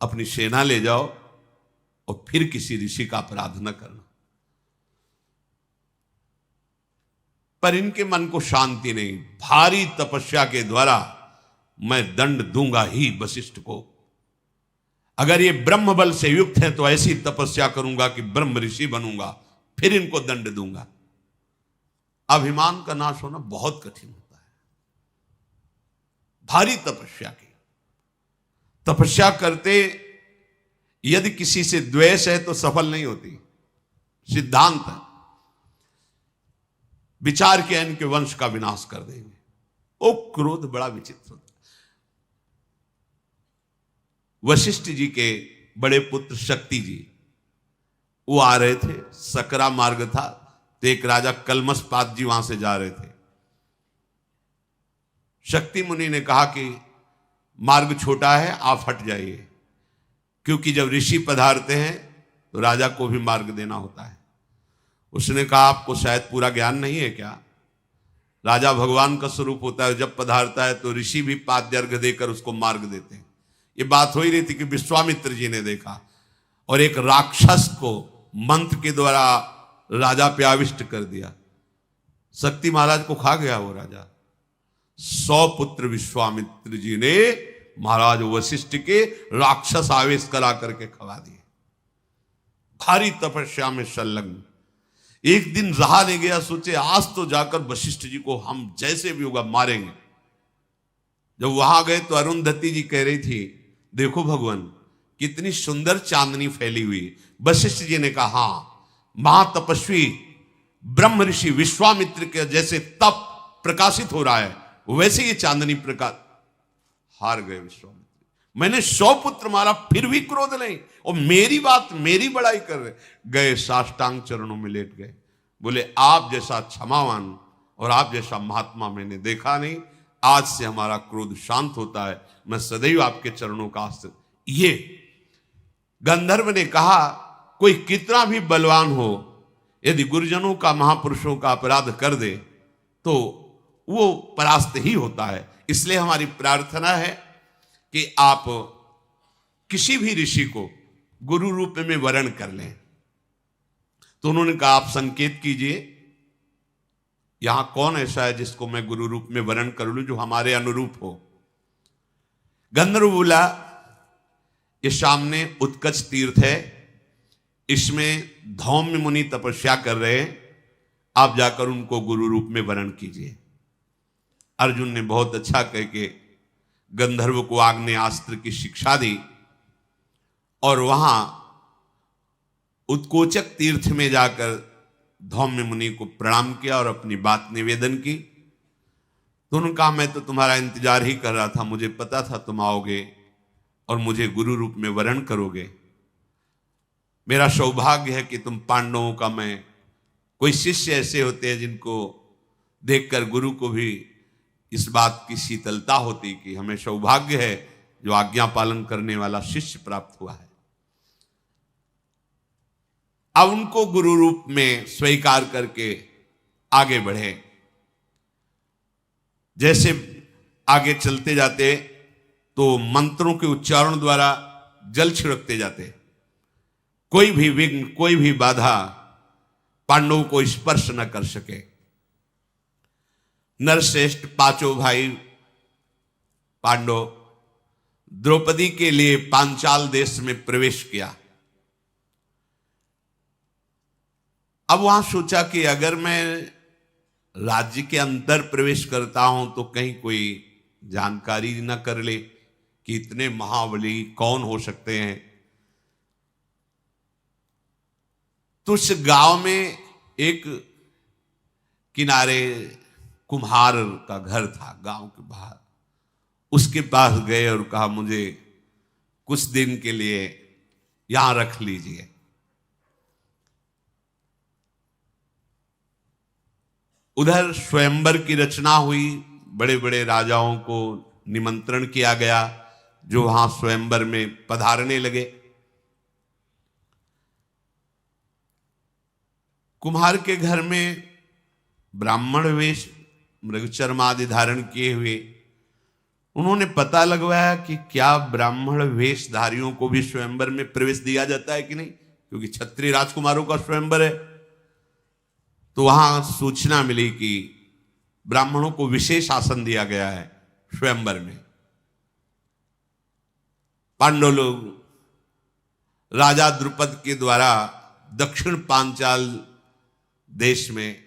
अपनी सेना ले जाओ और फिर किसी ऋषि का अपराध न करना। पर इनके मन को शांति नहीं। भारी तपस्या के द्वारा मैं दंड दूंगा ही वशिष्ठ को। अगर ये ब्रह्म बल से युक्त है तो ऐसी तपस्या करूंगा कि ब्रह्म ऋषि बनूंगा, फिर इनको दंड दूंगा। अभिमान का नाश होना बहुत कठिन होता है। भारी तपस्या की, तपस्या करते यदि किसी से द्वेष है तो सफल नहीं होती। सिद्धांत है, विचार के इनके वंश का विनाश कर देंगे। ओ क्रोध बड़ा विचित्र होता है। वशिष्ठ जी के बड़े पुत्र शक्ति जी वो आ रहे थे, सकरा मार्ग था, तो एक राजा कलमसपात जी वहां से जा रहे थे। शक्ति मुनि ने कहा कि मार्ग छोटा है, आप हट जाइए, क्योंकि जब ऋषि पधारते हैं तो राजा को भी मार्ग देना होता है। उसने कहा आपको शायद पूरा ज्ञान नहीं है क्या? राजा भगवान का स्वरूप होता है, जब पधारता है तो ऋषि भी पाद्य अर्घ्य देकर उसको मार्ग देते हैं। ये बात हो ही रही थी कि विश्वामित्र जी ने देखा और एक राक्षस को मंत्र के द्वारा राजा पे आविष्ट कर दिया। शक्ति महाराज को खा गया वो राजा। 100 पुत्र विश्वामित्र जी ने महाराज वशिष्ठ के राक्षस आवेश करा करके खवा दिए। भारी तपस्या में संलग्न। एक दिन रहा नहीं गया, सोचे आज तो जाकर वशिष्ठ जी को हम जैसे भी होगा मारेंगे। जब वहां गए तो अरुंधति जी कह रही थी, देखो भगवान कितनी सुंदर चांदनी फैली हुई। वशिष्ठ जी ने कहा, हाँ, महातपस्वी ब्रह्म ऋषि विश्वामित्र के जैसे तप प्रकाशित हो रहा है वैसे ये चांदनी प्रकाश। हार गए विश्वामित्र। मैंने 100 पुत्र मारा फिर भी क्रोध नहीं, और मेरी बात मेरी बड़ाई कर रहे। गए साष्टांग चरणों में लेट गए, बोले आप जैसा क्षमावान और आप जैसा महात्मा मैंने देखा नहीं। आज से हमारा क्रोध शांत होता है, मैं सदैव आपके चरणों का आश्रय। ये गंधर्व ने कहा, कोई कितना भी बलवान हो, यदि गुरुजनों का महापुरुषों का अपराध कर दे तो वो परास्त ही होता है। इसलिए हमारी प्रार्थना है कि आप किसी भी ऋषि को गुरु रूप में वरण कर लें। तो उन्होंने कहा आप संकेत कीजिए, यहां कौन ऐसा है जिसको मैं गुरु रूप में वरण कर लूं जो हमारे अनुरूप हो। गंधर्व बोला, ये सामने उत्कच तीर्थ है, इसमें धौम्य मुनि तपस्या कर रहे हैं, आप जाकर उनको गुरु रूप में वरण कीजिए। अर्जुन ने बहुत अच्छा कह के गंधर्व को आग्नेयास्त्र की शिक्षा दी और वहां उत्कोचक तीर्थ में जाकर धौम्य मुनि को प्रणाम किया और अपनी बात निवेदन की। तो उन्होंने कहा, मैं तो तुम्हारा इंतजार ही कर रहा था, मुझे पता था तुम आओगे और मुझे गुरु रूप में वरण करोगे। मेरा सौभाग्य है कि तुम पांडवों का मैं, कोई शिष्य ऐसे होते हैं जिनको देखकर गुरु को भी इस बात की शीतलता होती कि हमें सौभाग्य है जो आज्ञा पालन करने वाला शिष्य प्राप्त हुआ है। अब उनको गुरु रूप में स्वीकार करके आगे बढ़े। जैसे आगे चलते जाते तो मंत्रों के उच्चारण द्वारा जल छिड़कते जाते, कोई भी विघ्न, कोई भी बाधा पांडवों को स्पर्श न कर सके। नरश्रेष्ठ पांचों भाई पांडव द्रौपदी के लिए पांचाल देश में प्रवेश किया। अब वहां सोचा कि अगर मैं राज्य के अंदर प्रवेश करता हूं तो कहीं कोई जानकारी न कर ले कि इतने महाबली कौन हो सकते हैं। तो उस गांव में एक किनारे कुम्हार का घर था गांव के बाहर, उसके पास गए और कहा मुझे कुछ दिन के लिए यहां रख लीजिए। उधर स्वयंवर की रचना हुई, बड़े बड़े राजाओं को निमंत्रण किया गया जो वहां स्वयंवर में पधारने लगे। कुम्हार के घर में ब्राह्मण वेश मृगचर्म आदि धारण किए हुए, उन्होंने पता लगवाया कि क्या ब्राह्मण वेशधारियों को भी स्वयंवर में प्रवेश दिया जाता है कि नहीं, क्योंकि क्षत्रिय राजकुमारों का स्वयंवर है। तो वहां सूचना मिली कि ब्राह्मणों को विशेष आसन दिया गया है स्वयंवर में। पांडव लोग राजा द्रुपद के द्वारा दक्षिण पांचाल देश में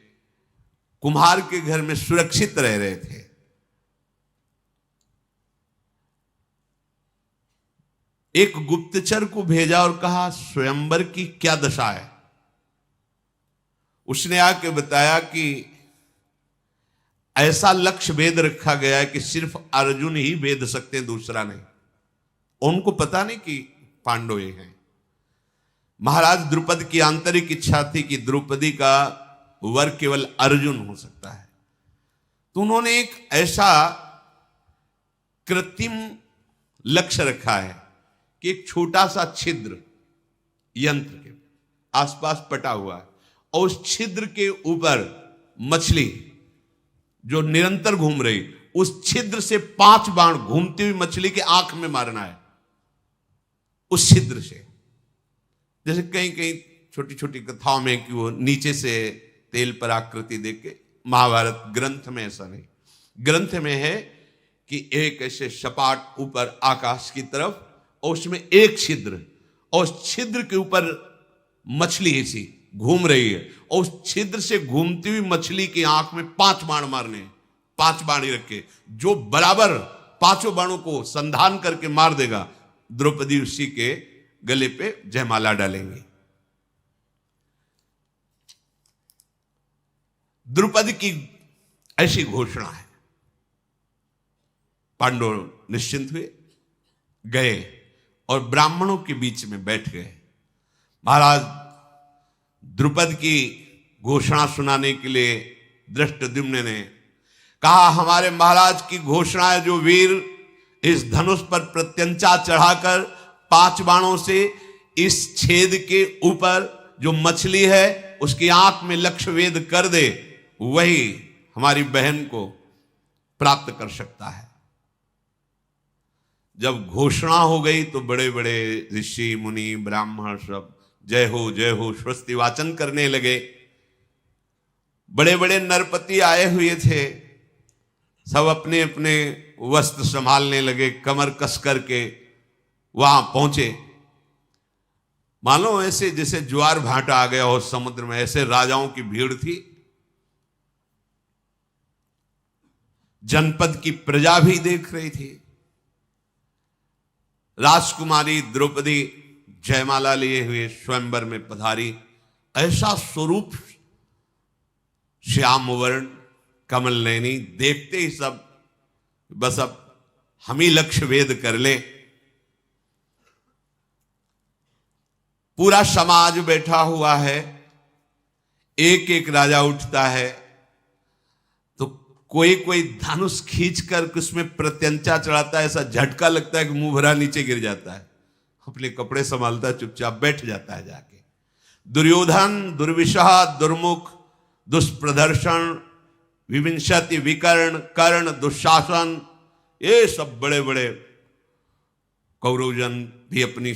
कुम्हार के घर में सुरक्षित रह रहे थे। एक गुप्तचर को भेजा और कहा स्वयंवर की क्या दशा है। उसने आके बताया कि ऐसा लक्ष्य भेद रखा गया है कि सिर्फ अर्जुन ही भेद सकते हैं, दूसरा नहीं। उनको पता नहीं कि पांडव ये हैं। महाराज द्रुपद की आंतरिक इच्छा थी कि द्रौपदी का वर केवल अर्जुन हो सकता है। तो उन्होंने एक ऐसा कृत्रिम लक्ष्य रखा है कि एक छोटा सा छिद्र यंत्र के आसपास पटा हुआ है और उस छिद्र के ऊपर मछली जो निरंतर घूम रही, उस छिद्र से 5 बाण घूमती हुई मछली के आंख में मारना है। उस छिद्र से, जैसे कहीं कहीं छोटी छोटी कथाओं में कि वो नीचे से तेल पर आकृति देके, महाभारत ग्रंथ में ऐसा नहीं। ग्रंथ में है कि एक ऐसे सपाट ऊपर आकाश की तरफ और उसमें एक छिद्र, और उस छिद्र के ऊपर मछली ऐसी घूम रही है और उस छिद्र से घूमती हुई मछली की आंख में 5 बाण मारने, 5 बाण ही रखे। जो बराबर 5 बाणों को संधान करके मार देगा, द्रौपदी उसी के गले पे जयमाला डालेंगे। द्रौपदी की ऐसी घोषणा है। पांडव निश्चिंत हुए, गए और ब्राह्मणों के बीच में बैठ गए। महाराज द्रुपद की घोषणा सुनाने के लिए धृष्टद्युम्न ने कहा, हमारे महाराज की घोषणा है, जो वीर इस धनुष पर प्रत्यंचा चढ़ाकर 5 बाणों से इस छेद के ऊपर जो मछली है उसकी आंख में लक्ष्य वेद कर दे, वही हमारी बहन को प्राप्त कर सकता है। जब घोषणा हो गई तो बड़े बड़े ऋषि मुनि ब्राह्मण सब जय हो स्वस्ति वाचन करने लगे। बड़े बड़े नरपति आए हुए थे, सब अपने अपने वस्त्र संभालने लगे, कमर कस करके वहां पहुंचे। मानो ऐसे जैसे ज्वार भाटा आ गया हो समुद्र में, ऐसे राजाओं की भीड़ थी। जनपद की प्रजा भी देख रही थी। राजकुमारी द्रौपदी जयमाला लिए हुए स्वयंवर में पधारी। ऐसा स्वरूप श्याम वर्ण कमल नयनी, देखते ही सब बस अब हम ही लक्ष्य वेद कर ले। पूरा समाज बैठा हुआ है, एक एक राजा उठता है तो कोई कोई धनुष खींचकर उसमें प्रत्यंचा चढ़ाता है। ऐसा झटका लगता है कि मुंह भरा नीचे गिर जाता है, अपने कपड़े संभालता चुपचाप बैठ जाता है जाके। दुर्योधन दुर्विशह दुर्मुख दुष्प्रदर्शन, विविंशति विकर्ण, कर्ण, दुशासन, ये सब बड़े बड़े कौरवजन भी अपनी।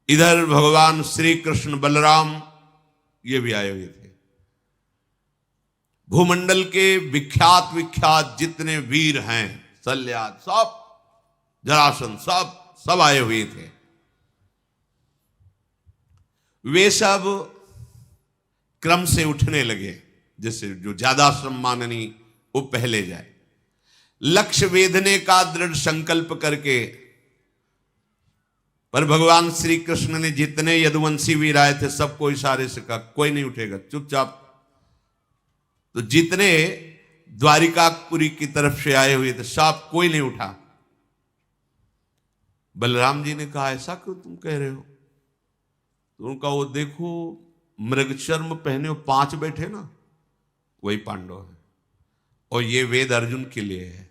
इधर भगवान श्री कृष्ण बलराम ये भी आए हुए थे। भूमंडल के विख्यात विख्यात जितने वीर हैं, शल्याद, सब, जरासंध, सब आए हुए थे। वे सब क्रम से उठने लगे, जैसे जो ज्यादा सम्माननीय वो पहले जाए। लक्ष्य वेधने का दृढ़ संकल्प करके, पर भगवान श्री कृष्ण ने जितने यदुवंशी वीर आए थे सबको इशारे से कहा कोई नहीं उठेगा, चुपचाप। तो जितने द्वारिकापुरी की तरफ से आए हुए थे सब कोई नहीं उठा। बलराम जी ने कहा ऐसा क्यों तुम कह रहे हो? तो उनका वो देखो मृगचर्म पहने हो 5 बैठे ना, वही पांडव है, और ये वेद अर्जुन के लिए है।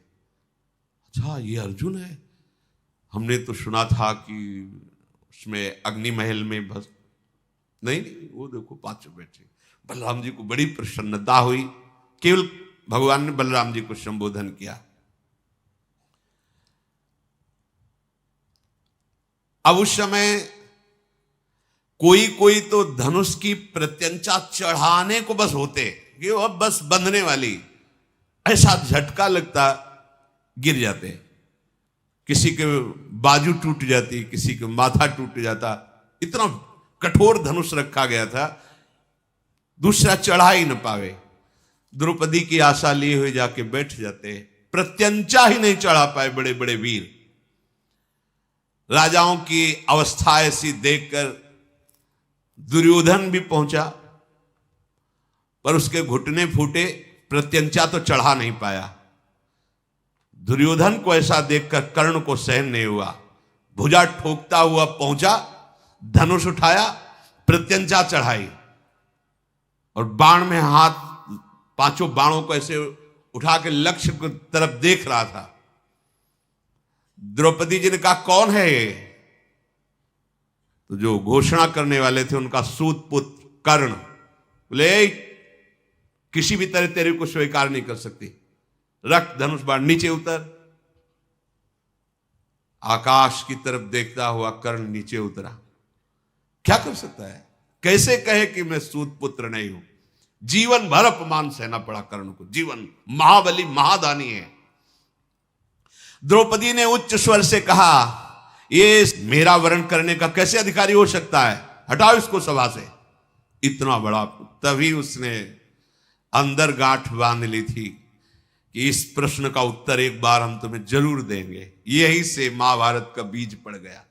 अच्छा ये अर्जुन है, हमने तो सुना था कि उसमें अग्नि महल में बस नहीं, वो देखो 5 बैठे। बलराम जी को बड़ी प्रसन्नता हुई। केवल भगवान ने बलराम जी को संबोधन किया। अब उस समय कोई कोई तो धनुष की प्रत्यंचा चढ़ाने को बस होते कि वो बस बंधने वाली, ऐसा झटका लगता गिर जाते। किसी के बाजू टूट जाती, किसी के माथा टूट जाता, इतना कठोर धनुष रखा गया था, दूसरा चढ़ा ही न पावे। द्रौपदी की आशा लिए हुए जाके बैठ जाते, प्रत्यंचा ही नहीं चढ़ा पाए बड़े बड़े वीर। राजाओं की अवस्था ऐसी देखकर दुर्योधन भी पहुंचा, पर उसके घुटने फूटे, प्रत्यंचा तो चढ़ा नहीं पाया। दुर्योधन को ऐसा देखकर कर्ण को सहन नहीं हुआ, भुजा ठोकता हुआ पहुंचा, धनुष उठाया, प्रत्यंचा चढ़ाई और बाण में हाथ, 5 बाणों को ऐसे उठा के लक्ष्य की तरफ देख रहा था। द्रौपदी जी ने कहा कौन है ये? तो जो घोषणा करने वाले थे उनका सूत पुत्र कर्ण बोले किसी भी तरह तेरे को स्वीकार नहीं कर सकती, रख धनुष बाण, नीचे उतर। आकाश की तरफ देखता हुआ कर्ण नीचे उतरा। क्या कर सकता है? कैसे कहे कि मैं सूत पुत्र नहीं हूं? जीवन भर अपमान सहना पड़ा कर्ण को, जीवन। महाबली महादानी है। द्रौपदी ने उच्च स्वर से कहा ये मेरा वरण करने का कैसे अधिकारी हो सकता है? हटाओ इसको सभा से। इतना बड़ा। तभी उसने अंदर गांठ बांध ली थी कि इस प्रश्न का उत्तर एक बार हम तुम्हें जरूर देंगे। यहीं से महाभारत का बीज पड़ गया।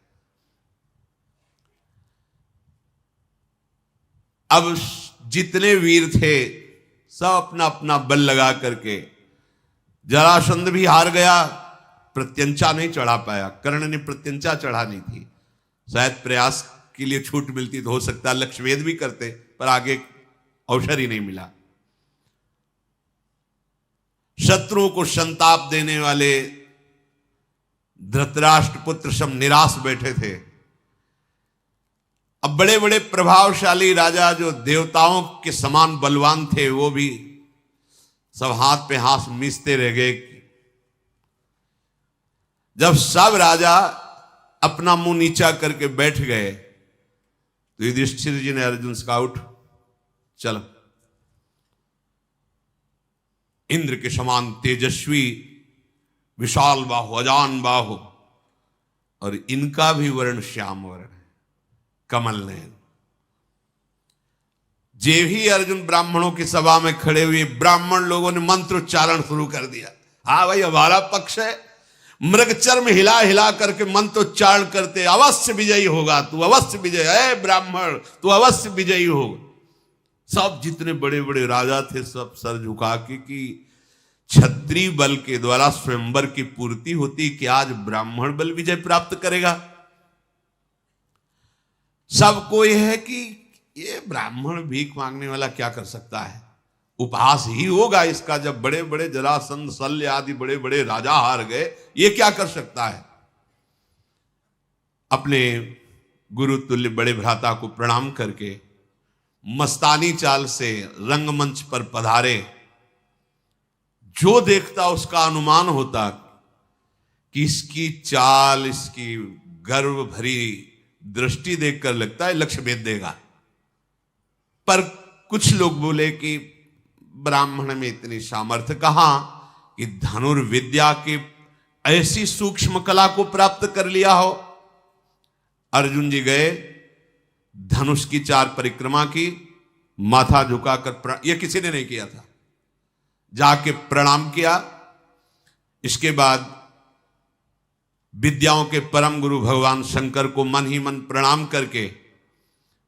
अब जितने वीर थे सब अपना अपना बल लगा करके, जरासंध भी हार गया, प्रत्यंचा नहीं चढ़ा पाया। कर्ण ने प्रत्यंचा चढ़ानी थी, शायद प्रयास के लिए छूट मिलती तो हो सकता है लक्ष्यवेद भी करते, पर आगे अवसर ही नहीं मिला। शत्रुओं को संताप देने वाले धृतराष्ट्र पुत्र सब निराश बैठे थे। अब बड़े बड़े प्रभावशाली राजा जो देवताओं के समान बलवान थे वो भी सब हाथ पे हाथ मिसते रह गए। जब सब राजा अपना मुंह नीचा करके बैठ गए तो युधिष्ठिर जी ने अर्जुन से कहा उठ चल। इंद्र के समान तेजस्वी विशाल बाहु, अजान बाहु, और इनका भी वर्ण श्याम वर्ण है, कमल नयन। जे ही अर्जुन ब्राह्मणों की सभा में खड़े हुए, ब्राह्मण लोगों ने मंत्रोच्चारण शुरू कर दिया। हाँ भाई हमारा पक्ष है। मृगचर्म हिला हिला करके मंत्रोच्चारण करते, अवश्य विजयी होगा तू, अवश्य विजय है ब्राह्मण, तू अवश्य विजयी होगा। सब जितने बड़े बड़े राजा थे सब सर झुका के कि क्षत्रिय बल के द्वारा स्वयंवर की पूर्ति होती, कि आज ब्राह्मण बल विजय प्राप्त करेगा। सबको यह है कि ये ब्राह्मण भीख मांगने वाला क्या कर सकता है, उपहास ही होगा इसका। जब बड़े बड़े जरासंध, शल्य आदि बड़े बड़े राजा हार गए, ये क्या कर सकता है। अपने गुरु तुल्य बड़े भ्राता को प्रणाम करके मस्तानी चाल से रंगमंच पर पधारे। जो देखता उसका अनुमान होता कि इसकी चाल, इसकी गर्व भरी दृष्टि देखकर लगता है लक्ष्य भेद देगा। पर कुछ लोग बोले कि ब्राह्मण में इतनी सामर्थ्य कहां कि धनुर्विद्या की ऐसी सूक्ष्म कला को प्राप्त कर लिया हो। अर्जुन जी गए, धनुष की 4 परिक्रमा की, माथा झुकाकर, यह किसी ने नहीं किया था, जाके प्रणाम किया। इसके बाद विद्याओं के परम गुरु भगवान शंकर को मन ही मन प्रणाम करके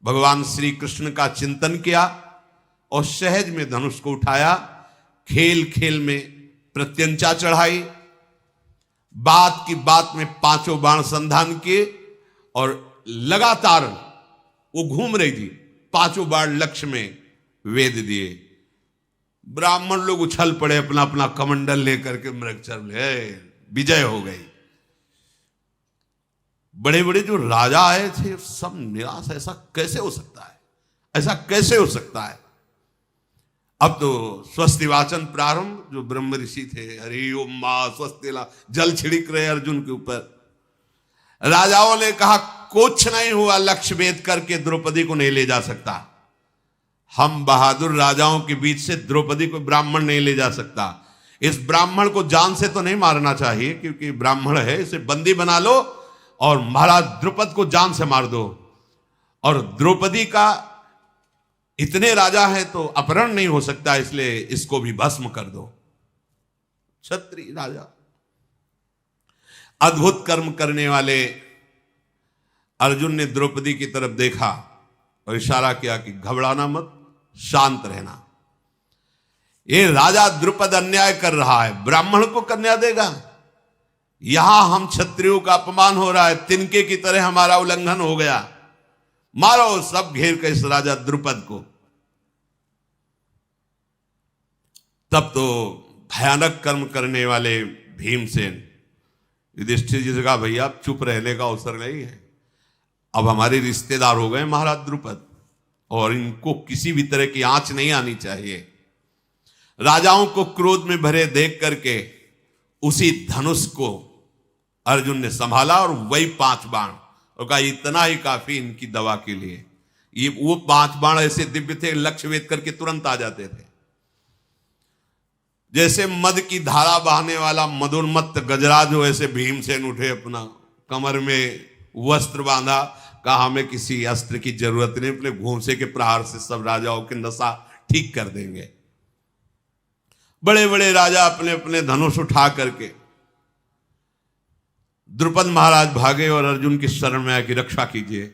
भगवान श्री कृष्ण का चिंतन किया और सहज में धनुष को उठाया। खेल खेल में प्रत्यंचा चढ़ाई, बात की बात में 5 बाण संधान किए और लगातार वो घूम रही थी, 5 बाण लक्ष्य में वेद दिए। ब्राह्मण लोग उछल पड़े अपना अपना कमंडल लेकर के, मृगचर्म ले, विजय हो गई। बड़े बड़े जो राजा आए थे सब निराश, ऐसा कैसे हो सकता है, ऐसा कैसे हो सकता है। अब तो स्वस्ति वाचन प्रारंभ, जो ब्रह्म ऋषि थे, हरि ओम मां स्वस्तिला, जल छिड़क रहे अर्जुन के ऊपर। राजाओं ने कहा कुछ नहीं हुआ, लक्ष्य भेद करके द्रौपदी को नहीं ले जा सकता। हम बहादुर राजाओं के बीच से द्रौपदी को ब्राह्मण नहीं ले जा सकता। इस ब्राह्मण को जान से तो नहीं मारना चाहिए क्योंकि ब्राह्मण है, इसे बंदी बना लो और महाराज द्रुपद को जान से मार दो। और द्रौपदी का इतने राजा है तो अपहरण नहीं हो सकता, इसलिए इसको भी भस्म कर दो। क्षत्रिय राजा, अद्भुत कर्म करने वाले अर्जुन ने द्रौपदी की तरफ देखा और इशारा किया कि घबराना मत, शांत रहना। ये राजा द्रुपद अन्याय कर रहा है, ब्राह्मण को कन्या देगा। यहां हम क्षत्रियों का अपमान हो रहा है, तिनके की तरह हमारा उल्लंघन हो गया, मारो सब घेर के इस राजा द्रुपद को। तब तो भयानक कर्म करने वाले भीमसेन युधिष्ठिर जी से कहा, भैया आप चुप रहने का अवसर नहीं है, अब हमारे रिश्तेदार हो गए महाराज द्रुपद और इनको किसी भी तरह की आंच नहीं आनी चाहिए। राजाओं को क्रोध में भरे देख करके उसी धनुष को अर्जुन ने संभाला और वही 5 बाण, और कहा इतना ही काफी इनकी दवा के लिए। ये वो 5 बाण ऐसे दिव्य थे, लक्ष्य भेद करके तुरंत आ जाते थे। जैसे मद की धारा बहाने वाला मदोन्मत्त गजराज हो, ऐसे भीमसेन उठे, अपना कमर में वस्त्र बांधा, कहा हमें किसी अस्त्र की जरूरत नहीं, अपने घूंसे के प्रहार से सब राजाओं के नशा ठीक कर देंगे। बड़े बड़े राजा अपने अपने धनुष उठा करके, द्रुपद महाराज भागे और अर्जुन की शरण में आके रक्षा कीजिए,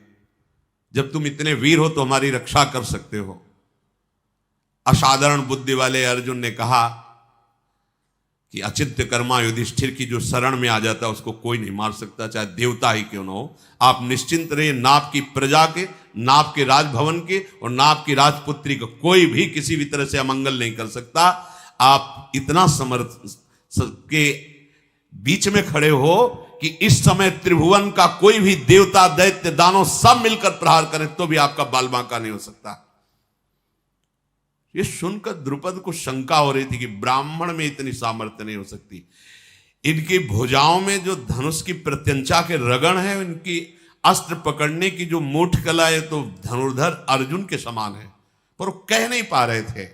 जब तुम इतने वीर हो तो हमारी रक्षा कर सकते हो। असाधारण बुद्धि वाले अर्जुन ने कहा कि अचिंत्य कर्मा युधिष्ठिर की जो शरण में आ जाता है उसको कोई नहीं मार सकता, चाहे देवता ही क्यों ना हो। आप निश्चिंत रहिए, ना आपकी प्रजा के, ना आपके राजभवन के और ना आपकी राजपुत्री का कोई भी किसी भी तरह से अमंगल नहीं कर सकता। आप इतना समर्थ के बीच में खड़े हो कि इस समय त्रिभुवन का कोई भी देवता, दैत्य, दानव सब मिलकर प्रहार करें तो भी आपका बाल बांका नहीं हो सकता। ये सुनकर द्रुपद को शंका हो रही थी कि ब्राह्मण में इतनी सामर्थ्य नहीं हो सकती। इनकी भुजाओं में जो धनुष की प्रत्यंचा के रगड़ है, इनकी अस्त्र पकड़ने की जो मूठ कला है, तो धनुर्धर अर्जुन के समान है, पर वो कह नहीं पा रहे थे।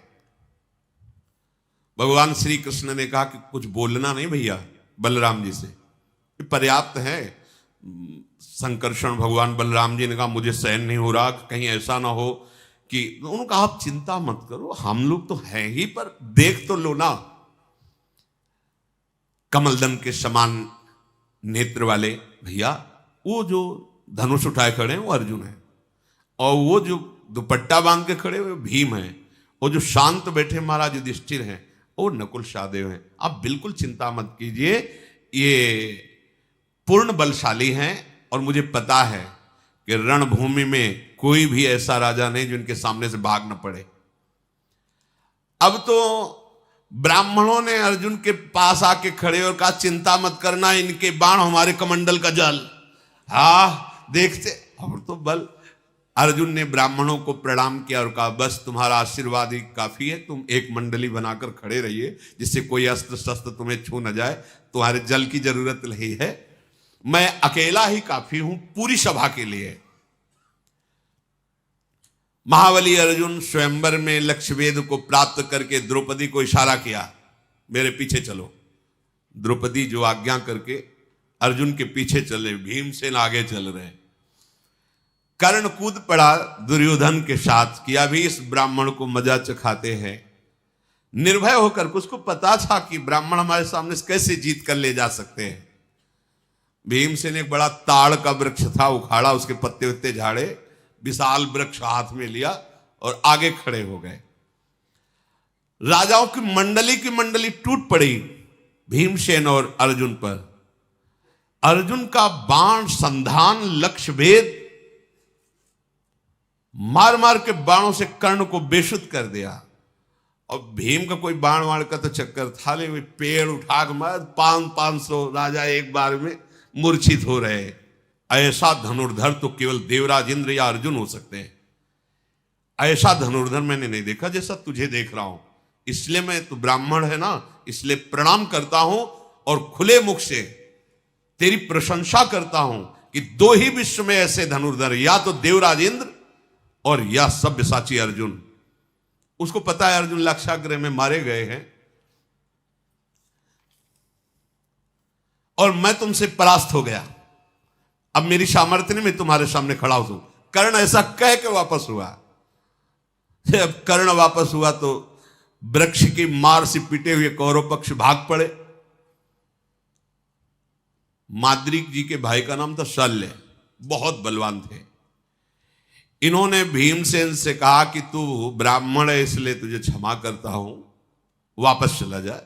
भगवान श्री कृष्ण ने कहा कि कुछ बोलना नहीं भैया बलराम जी से, पर्याप्त है। संकर्षण भगवान बलराम जी ने कहा मुझे सहन नहीं हो रहा, कहीं ऐसा ना हो कि, उन्होंने कहा आप चिंता मत करो, हम लोग तो हैं ही, पर देख तो लो ना। कमलदन के समान नेत्र वाले भैया, वो जो धनुष उठाए खड़े हैं वो अर्जुन है, और वो जो दुपट्टा बांध के खड़े हुए भीम है, और जो शांत बैठे महाराज युधिष्ठिर हैं वो नकुल सहदेव हैं। आप बिल्कुल चिंता मत कीजिए, ये पूर्ण बलशाली हैं और मुझे पता है कि रणभूमि में कोई भी ऐसा राजा नहीं जो इनके सामने से भाग न पड़े। अब तो ब्राह्मणों ने अर्जुन के पास आके खड़े और कहा चिंता मत करना, इनके बाण हमारे कमंडल का जल। हाँ देखते, और तो बल अर्जुन ने ब्राह्मणों को प्रणाम किया और कहा बस तुम्हारा आशीर्वाद ही काफी है, तुम एक मंडली बनाकर खड़े रहिए जिससे कोई अस्त्र शस्त्र तुम्हें छू न जाए, तुम्हारे जल की जरूरत नहीं है, मैं अकेला ही काफी हूं पूरी सभा के लिए। महाबली अर्जुन स्वयंवर में लक्ष्यवेद को प्राप्त करके द्रौपदी को इशारा किया, मेरे पीछे चलो। द्रौपदी जो आज्ञा करके अर्जुन के पीछे चले, भीमसेन आगे चल रहे। कर्ण कूद पड़ा दुर्योधन के साथ कि अभी इस ब्राह्मण को मजा चखाते हैं। निर्भय होकर, उसको पता था कि ब्राह्मण हमारे सामने कैसे जीत कर ले जा सकते हैं। भीमसेन एक बड़ा ताड़ का वृक्ष था, उखाड़ा, उसके पत्ते उत्ते झाड़े, विशाल वृक्ष हाथ में लिया और आगे खड़े हो गए। राजाओं की मंडली टूट पड़ी भीमसेन और अर्जुन पर। अर्जुन का बाण संधान लक्ष्य भेद मार मार के बाणों से कर्ण को बेशुद्ध कर दिया। और भीम का कोई बाण वाण का तो चक्कर था नहीं, पेड़ उठा के मार 500 राजा एक बार में मूर्छित हो रहे। ऐसा धनुर्धर तो केवल देवराज इंद्र या अर्जुन हो सकते हैं। ऐसा धनुर्धर मैंने नहीं देखा जैसा तुझे देख रहा हूं। इसलिए मैं, तू ब्राह्मण है ना, इसलिए प्रणाम करता हूं और खुले मुख से तेरी प्रशंसा करता हूं कि दो ही विश्व में ऐसे धनुर्धर, या तो देवराज इंद्र और या सब्यसाची अर्जुन। उसको पता है अर्जुन लक्षाग्रह में मारे गए हैं और मैं तुमसे परास्त हो गया, अब मेरी सामर्थ्य नहीं, मैं तुम्हारे सामने खड़ा हूं। कर्ण ऐसा कह के वापस हुआ। जब कर्ण वापस हुआ तो वृक्ष की मार से पिटे हुए कौरव पक्ष भाग पड़े। माद्रीक जी के भाई का नाम था शल्य, बहुत बलवान थे। इन्होंने भीमसेन से कहा कि तू ब्राह्मण है इसलिए तुझे क्षमा करता हूं, वापस चला जा।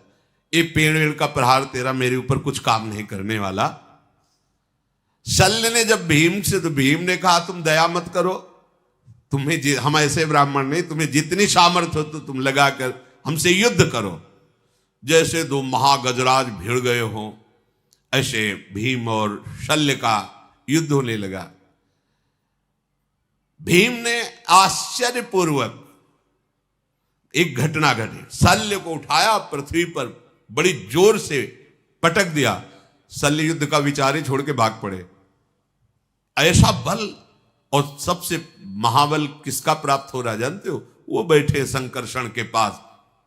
ये पेड़ का प्रहार तेरा मेरे ऊपर कुछ काम नहीं करने वाला। शल्य ने जब भीम से, तो भीम ने कहा तुम दया मत करो, तुम्हें, हम ऐसे ब्राह्मण नहीं, तुम्हें जितनी सामर्थ्य हो तो तुम लगाकर हमसे युद्ध करो। जैसे दो महागजराज भिड़ गए हों ऐसे भीम और शल्य का युद्ध होने लगा। भीम ने आश्चर्यपूर्वक एक घटना घटी, शल्य को उठाया, पृथ्वी पर बड़ी जोर से पटक दिया। शल्य युद्ध का विचार ही छोड़ के भाग पड़े। ऐसा बल, और सबसे महाबल किसका प्राप्त हो रहा जानते हो? वो बैठे संकर्षण के पास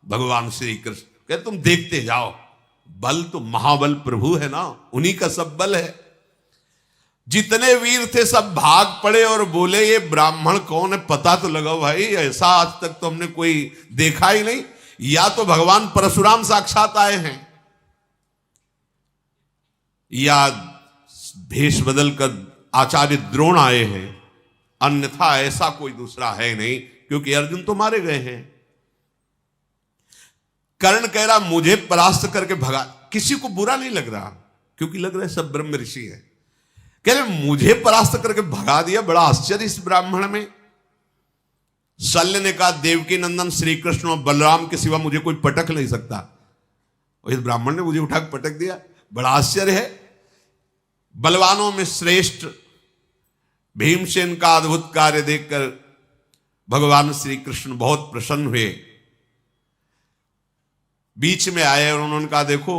भगवान श्री कृष्ण, कह तुम देखते जाओ, बल तो महाबल प्रभु है ना, उन्हीं का सब बल है। जितने वीर थे सब भाग पड़े और बोले ये ब्राह्मण कौन है, पता तो लगाओ भाई, ऐसा आज तक तो हमने कोई देखा ही नहीं। या तो भगवान परशुराम साक्षात आए हैं, या भेष बदल कर आचार्य द्रोण आए हैं, अन्यथा ऐसा कोई दूसरा है नहीं, क्योंकि अर्जुन तो मारे गए हैं। कर्ण कह रहा मुझे परास्त करके भगा, किसी को बुरा नहीं लग रहा, क्योंकि लग रहा है सब ब्रह्म ऋषि है। कह रहे मुझे परास्त करके भगा दिया, बड़ा आश्चर्य इस ब्राह्मण में। शल्य ने कहा देवकी नंदन श्री कृष्ण और बलराम के सिवा मुझे कोई पटक नहीं सकता, और इस ब्राह्मण ने मुझे उठा के पटक दिया, बड़ा आश्चर्य है। बलवानों में श्रेष्ठ भीमसेन का अद्भुत कार्य देखकर भगवान श्री कृष्ण बहुत प्रसन्न हुए। बीच में आए और उन्होंने कहा देखो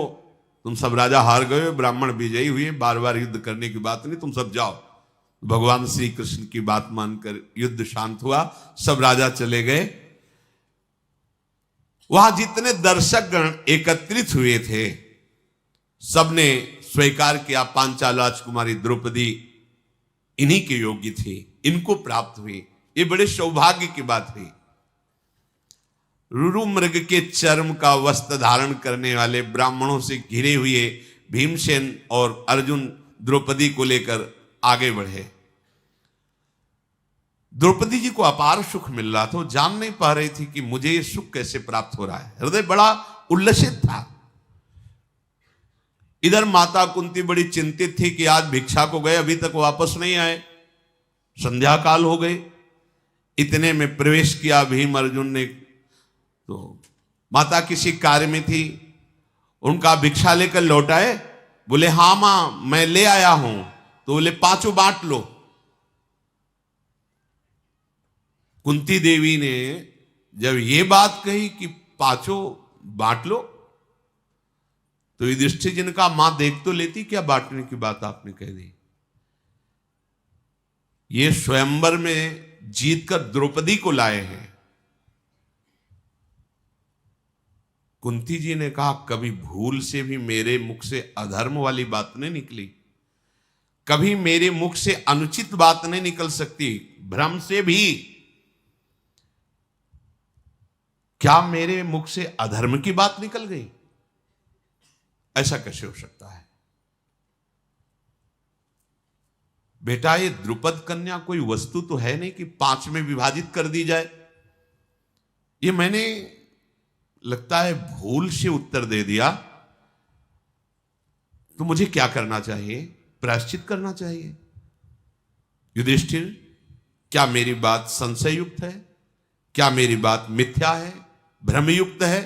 तुम सब राजा हार गए, ब्राह्मण विजयी हुए, बार बार युद्ध करने की बात नहीं, तुम सब जाओ। भगवान श्री कृष्ण की बात मानकर युद्ध शांत हुआ, सब राजा चले गए। वहां जितने दर्शक गण एकत्रित हुए थे सबने स्वीकार किया पांचाल राजकुमारी द्रौपदी इन्हीं के योग्य थी, इनको प्राप्त हुई। ये बड़े सौभाग्य की बात हुई। रुरु मृग के चर्म का वस्त्र धारण करने वाले ब्राह्मणों से घिरे हुए भीमसेन और अर्जुन द्रौपदी को लेकर आगे बढ़े। द्रौपदी जी को अपार सुख मिल रहा था, वो जान नहीं पा रही थी कि मुझे ये सुख कैसे प्राप्त हो रहा है। हृदय बड़ा उल्लसित था। इधर माता कुंती बड़ी चिंतित थी कि आज भिक्षा को गए, अभी तक वापस नहीं आए, संध्या काल हो गई। इतने में प्रवेश किया भीम अर्जुन ने, तो माता किसी कार्य में थी, उनका भिक्षा लेकर लौटाए। बोले हाँ मां मैं ले आया हूं, तो बोले पांचों बांट लो। कुंती देवी ने जब ये बात कही कि पांचों बांट लो, तो युधिष्ठिर जी ने कहा, मां देख तो लेती, क्या बांटने की बात आपने कह दी। ये स्वयंवर में जीतकर द्रौपदी को लाए हैं। कुंती जी ने कहा, कभी भूल से भी मेरे मुख से अधर्म वाली बात नहीं निकली, कभी मेरे मुख से अनुचित बात नहीं निकल सकती, भ्रम से भी। क्या मेरे मुख से अधर्म की बात निकल गई? ऐसा कैसे हो सकता है? बेटा, ये द्रुपद कन्या कोई वस्तु तो है नहीं कि 5 में विभाजित कर दी जाए। ये मैंने लगता है भूल से उत्तर दे दिया, तो मुझे क्या करना चाहिए? प्रायश्चित करना चाहिए। युधिष्ठिर, क्या मेरी बात संशययुक्त है? क्या मेरी बात मिथ्या है, भ्रमयुक्त है?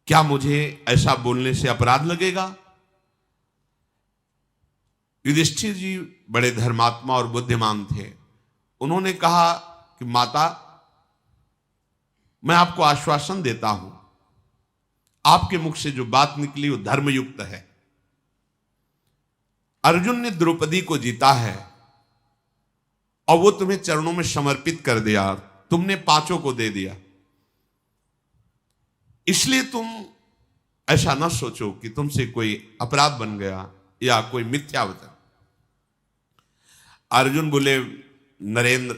क्या मुझे ऐसा बोलने से अपराध लगेगा? युधिष्ठिर जी बड़े धर्मात्मा और बुद्धिमान थे। उन्होंने कहा कि माता, मैं आपको आश्वासन देता हूं, आपके मुख से जो बात निकली वो धर्मयुक्त है। अर्जुन ने द्रौपदी को जीता है और वो तुम्हें चरणों में समर्पित कर दिया, तुमने 5 को दे दिया। इसलिए तुम ऐसा ना सोचो कि तुमसे कोई अपराध बन गया या कोई मिथ्या वचन। अर्जुन बोले, नरेंद्र,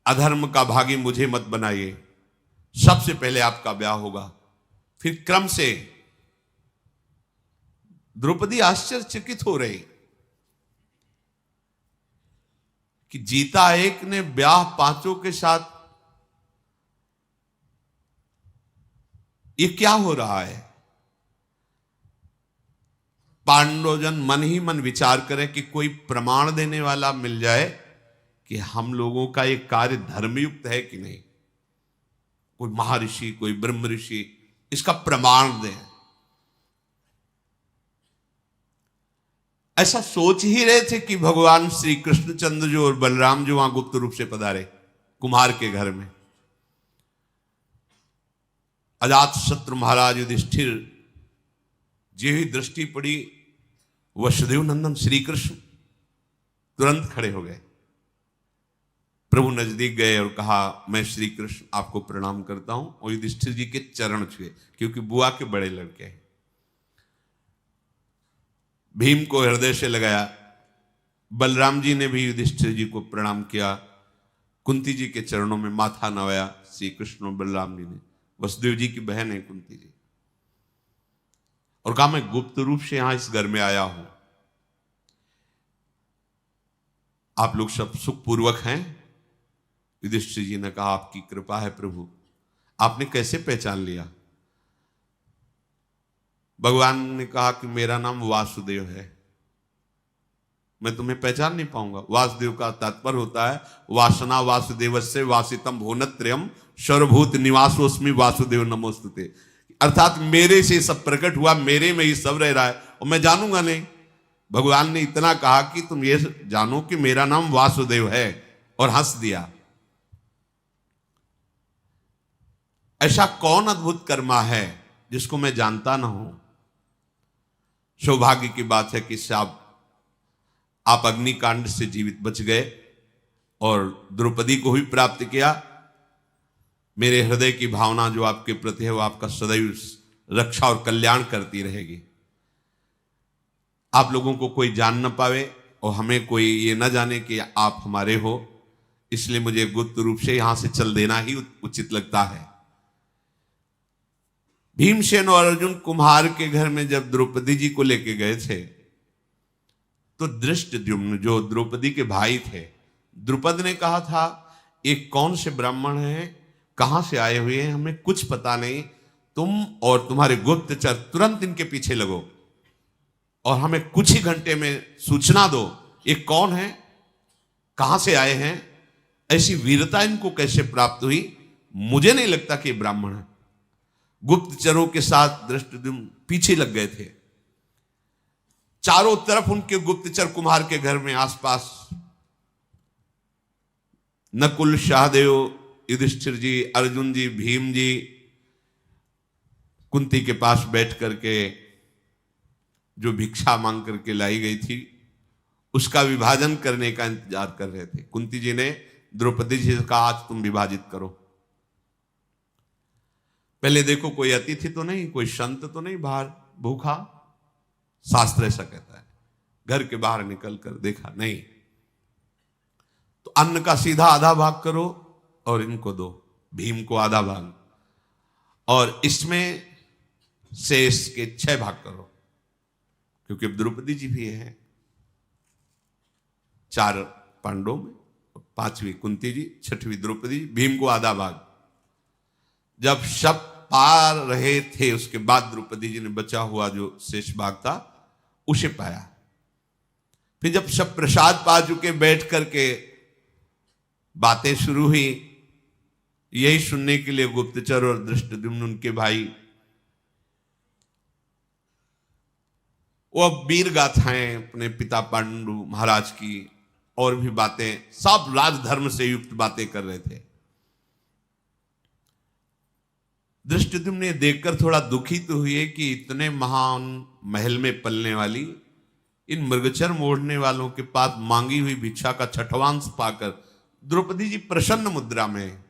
अधर्म का भागी मुझे मत बनाइए। सबसे पहले आपका ब्याह होगा, फिर क्रम से। द्रौपदी आश्चर्यचकित हो रही कि जीता एक ने, ब्याह 5 के साथ, ये क्या हो रहा है? पांडवजन मन ही मन विचार करें कि कोई प्रमाण देने वाला मिल जाए कि हम लोगों का ये कार्य धर्मयुक्त है कि नहीं। कोई महर्षि, कोई ब्रह्म ऋषि इसका प्रमाण दें। ऐसा सोच ही रहे थे कि भगवान श्री कृष्णचंद्र जो और बलराम जो वहां गुप्त रूप से पधारे कुम्हार के घर में। अजात शत्रु महाराज युधिष्ठिर जी ही दृष्टि पड़ी, वसुदेव नंदन श्री कृष्ण तुरंत खड़े हो गए। प्रभु नजदीक गए और कहा, मैं श्री कृष्ण आपको प्रणाम करता हूं। और युधिष्ठिर जी के चरण छुए, क्योंकि बुआ के बड़े लड़के हैं। भीम को हृदय से लगाया। बलराम जी ने भी युधिष्ठिर जी को प्रणाम किया। कुंती जी के चरणों में माथा नवाया श्री कृष्ण और बलराम जी ने। वसुदेव जी की बहन है कुंती जी। और कहा, मैं गुप्त रूप से यहां इस घर में आया हूं, आप लोग सब सुखपूर्वक हैं? युधिष्ठिर जी ने कहा, आपकी कृपा है प्रभु। आपने कैसे पहचान लिया? भगवान ने कहा कि मेरा नाम वासुदेव है, मैं तुम्हें पहचान नहीं पाऊंगा। वासुदेव का तात्पर्य होता है वासना वासुदेवस्य वासितम भुवनत्रयम् सर्वभूत निवासोस्मि वासुदेव नमोस्तुते। अर्थात मेरे से सब प्रकट हुआ, मेरे में ही सब रह रहा है और मैं जानूंगा नहीं। भगवान ने इतना कहा कि तुम ये जानो कि मेरा नाम वासुदेव है, और हंस दिया। ऐसा कौन अद्भुत कर्मा है जिसको मैं जानता ना हूं? सौभाग्य की बात है कि आप अग्निकांड से जीवित बच गए और द्रौपदी को भी प्राप्त किया। मेरे हृदय की भावना जो आपके प्रति है वो आपका सदैव रक्षा और कल्याण करती रहेगी। आप लोगों को कोई जान न पावे और हमें कोई ये न जाने कि आप हमारे हो, इसलिए मुझे गुप्त रूप से यहां से चल देना ही उचित लगता है। भीमसेन और अर्जुन कुम्हार के घर में जब द्रौपदी जी को लेके गए थे, तो धृष्टद्युम्न जो द्रौपदी के भाई थे, द्रुपद ने कहा था, ये कौन से ब्राह्मण हैं, कहां से आए हुए हैं, हमें कुछ पता नहीं, तुम और तुम्हारे गुप्तचर तुरंत इनके पीछे लगो और हमें कुछ ही घंटे में सूचना दो, ये कौन है, कहां से आए हैं, ऐसी वीरता इनको कैसे प्राप्त हुई। मुझे नहीं लगता कि ये ब्राह्मण है। गुप्तचरों के साथ धृष्टद्युम्न पीछे लग गए थे। चारों तरफ उनके गुप्तचर कुम्हार के घर में आसपास नकुल, सहदेव, युधिष्ठिर जी, अर्जुन जी, भीम जी कुंती के पास बैठ करके जो भिक्षा मांग करके लाई गई थी उसका विभाजन करने का इंतजार कर रहे थे। कुंती जी ने द्रौपदी जी से कहा, आज तुम विभाजित करो। पहले देखो कोई अतिथि तो नहीं, कोई संत तो नहीं बाहर भूखा, शास्त्र ऐसा कहता है। घर के बाहर निकल कर देखा, नहीं, तो अन्न का सीधा आधा भाग करो और इनको दो, भीम को आधा भाग, और इसमें शेष के 6 भाग करो, क्योंकि द्रौपदी जी भी है 4 पांडवों में, 5वीं कुंती जी, 6वीं द्रौपदी जी, भीम को आधा भाग। जब सब पा रहे थे उसके बाद द्रौपदी जी ने बचा हुआ जो शेष भाग था उसे पाया। फिर जब सब प्रसाद पा चुके बैठ करके बातें शुरू हुई, यही सुनने के लिए गुप्तचर और धृष्टद्युम्न उनके भाई वो वीर गाथाएं अपने पिता पांडु महाराज की और भी बातें, सब राजधर्म से युक्त बातें कर रहे थे। धृष्टद्युम्न ने देखकर थोड़ा दुखी तो हुए कि इतने महान महल में पलने वाली इन मृगचर मोड़ने वालों के पास मांगी हुई भिक्षा का 6वांश पाकर द्रौपदी जी प्रसन्न मुद्रा में,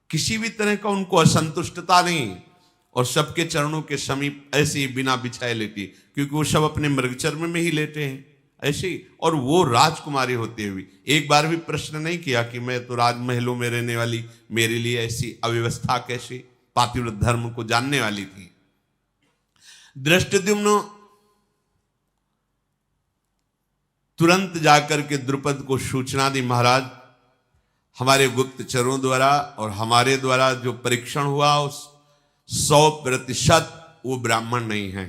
किसी भी तरह का उनको असंतुष्टता नहीं, और सबके चरणों के समीप ऐसे ही बिना बिछाए लेटी, क्योंकि वो सब अपने मृगचर में ही लेटे हैं ऐसे ही, और वो राजकुमारी होते हुए एक बार भी प्रश्न नहीं किया कि मैं तो राजमहलों में रहने वाली, मेरे लिए ऐसी अव्यवस्था कैसी, पातिव्रत धर्म को जानने वाली थी। धृष्टद्युम्न तुरंत जाकर के द्रुपद को सूचना दी, महाराज हमारे गुप्तचरों द्वारा और हमारे द्वारा जो परीक्षण हुआ उस 100% वो ब्राह्मण नहीं है।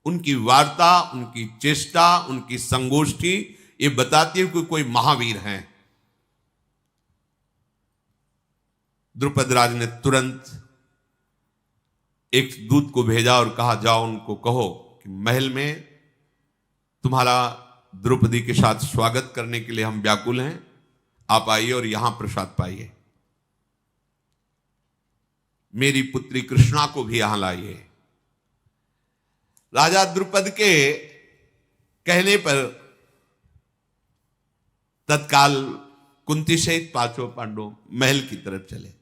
उनकी वार्ता, उनकी चेष्टा, उनकी संगोष्ठी ये बताती है कि कोई महावीर हैं। द्रुपद राज ने तुरंत एक दूत को भेजा और कहा, जाओ उनको कहो कि महल में तुम्हारा द्रौपदी के साथ स्वागत करने के लिए हम व्याकुल हैं, आप आइए और यहां प्रसाद पाइए। मेरी पुत्री कृष्णा को भी यहां लाइए। राजा द्रुपद के कहने पर तत्काल कुंती सहित 5 पांडव महल की तरफ चले।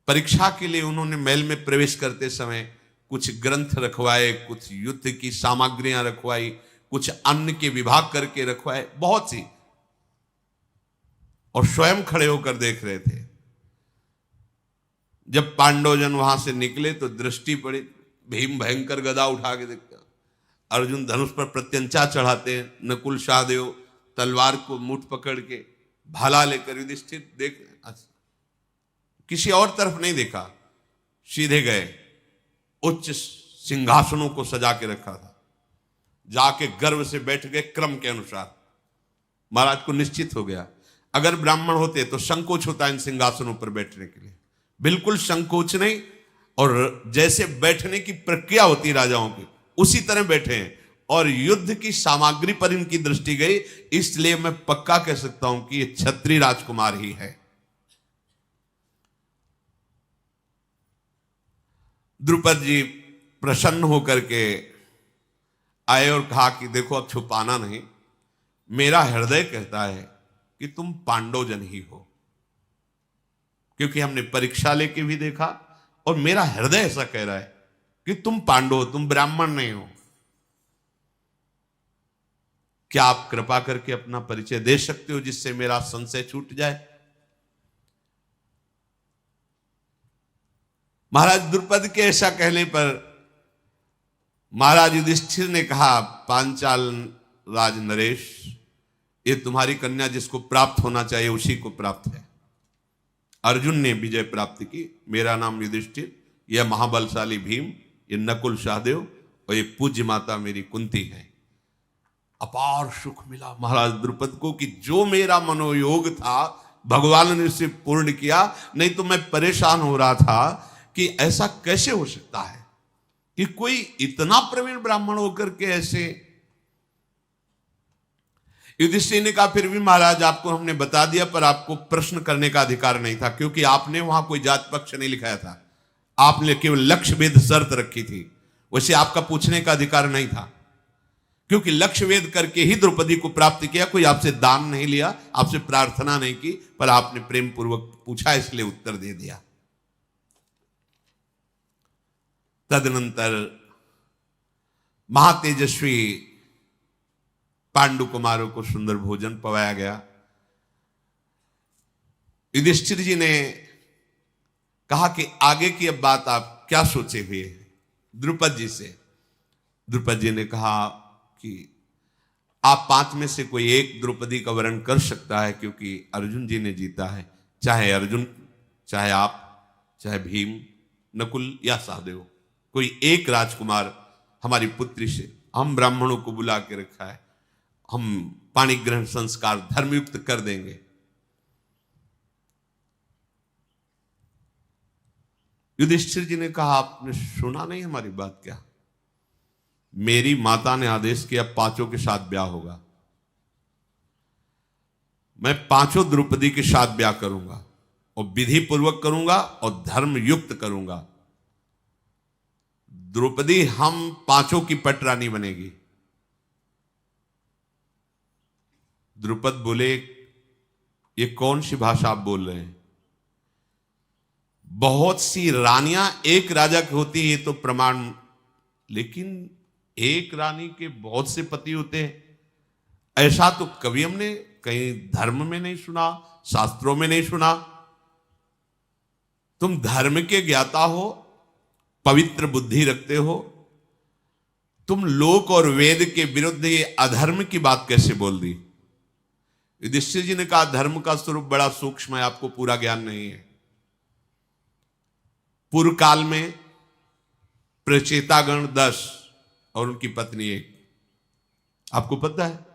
परीक्षा के लिए उन्होंने महल में प्रवेश करते समय कुछ ग्रंथ रखवाए, कुछ युद्ध की सामग्रियां रखवाई, कुछ अन्न के विभाग करके रखवाए, बहुत सी, और स्वयं खड़े होकर देख रहे थे। जब पांडवजन वहां से निकले तो दृष्टि पड़ी, भीम भयंकर गदा उठा के देखते, अर्जुन धनुष पर प्रत्यंचा चढ़ाते हैं, नकुल सहदेव तलवार को मुठ पकड़ के भाला लेकर, युधिष्ठिर देख, किसी और तरफ नहीं देखा, सीधे गए। उच्च सिंहासनों को सजा के रखा था, जाके गर्व से बैठ गए क्रम के अनुसार। महाराज को निश्चित हो गया, अगर ब्राह्मण होते तो संकोच होता इन सिंहासनों पर बैठने के लिए, बिल्कुल संकोच नहीं, और जैसे बैठने की प्रक्रिया होती राजाओं की उसी तरह बैठे हैं। और युद्ध की सामग्री पर इनकी दृष्टि गई, इसलिए मैं पक्का कह सकता हूं कि ये क्षत्रिय राजकुमार ही है। द्रुपद जी प्रसन्न होकर के आए और कहा कि देखो अब छुपाना नहीं, मेरा हृदय कहता है कि तुम पांडवजन ही हो, क्योंकि हमने परीक्षा लेके भी देखा और मेरा हृदय ऐसा कह रहा है कि तुम पांडव हो, तुम ब्राह्मण नहीं हो। क्या आप कृपा करके अपना परिचय दे सकते हो जिससे मेरा संशय छूट जाए? महाराज द्रुपद के ऐसा कहने पर महाराज युधिष्ठिर ने कहा, पांचाल राज नरेश, ये तुम्हारी कन्या जिसको प्राप्त होना चाहिए उसी को प्राप्त है। अर्जुन ने विजय प्राप्त की, मेरा नाम युधिष्ठिर, यह महाबलशाली भीम, ये नकुल सहदेव और ये पूज्य माता मेरी कुंती है। अपार सुख मिला महाराज द्रुपद को कि जो मेरा मनोयोग था भगवान ने उसे पूर्ण किया। नहीं तो मैं परेशान हो रहा था कि ऐसा कैसे हो सकता है कि कोई इतना प्रवीण ब्राह्मण होकर के ऐसे। युधिष्ठिर ने कहा फिर भी महाराज आपको हमने बता दिया, पर आपको प्रश्न करने का अधिकार नहीं था, क्योंकि आपने वहां कोई जात पक्ष नहीं लिखाया था, आपने केवल लक्ष्य वेद शर्त रखी थी, वैसे आपका पूछने का अधिकार नहीं था, क्योंकि लक्ष्य वेद करके ही द्रौपदी को प्राप्त किया, कोई आपसे दान नहीं लिया, आपसे प्रार्थना नहीं की, पर आपने प्रेम पूर्वक पूछा इसलिए उत्तर दे दिया। तदनंतर महातेजस्वी पांडु कुमारों को सुंदर भोजन पवाया गया। युधिष्ठिर जी ने कहा कि आगे की अब बात आप क्या सोचे हुए हैं द्रुपद जी से। द्रुपद जी ने कहा कि आप 5 में से कोई एक द्रौपदी का वरण कर सकता है, क्योंकि अर्जुन जी ने जीता है, चाहे अर्जुन, चाहे आप, चाहे भीम, नकुल या सहदेव, कोई एक राजकुमार हमारी पुत्री से, हम ब्राह्मणों को बुला के रखा है, हम पाणी ग्रहण संस्कार धर्मयुक्त कर देंगे। युधिष्ठिर जी ने कहा आपने सुना नहीं हमारी बात क्या? मेरी माता ने आदेश किया 5 के साथ ब्याह होगा, मैं 5 द्रौपदी के साथ ब्याह करूंगा और विधि पूर्वक करूंगा और धर्म युक्त करूंगा। द्रौपदी हम 5 की पटरानी बनेगी। द्रुपद बोले ये कौन सी भाषा आप बोल रहे हैं? बहुत सी रानियां एक राजा की होती है ये तो प्रमाण, लेकिन एक रानी के बहुत से पति होते हैं, ऐसा तो कभी हमने कहीं धर्म में नहीं सुना, शास्त्रों में नहीं सुना। तुम धर्म के ज्ञाता हो, पवित्र बुद्धि रखते हो, तुम लोक और वेद के विरुद्ध ये अधर्म की बात कैसे बोल दी? युधिष्ठिर जी ने कहा धर्म का स्वरूप बड़ा सूक्ष्म है, आपको पूरा ज्ञान नहीं है। पूर्व काल में प्रचेतागण 10 और उनकी पत्नी 1, आपको पता है,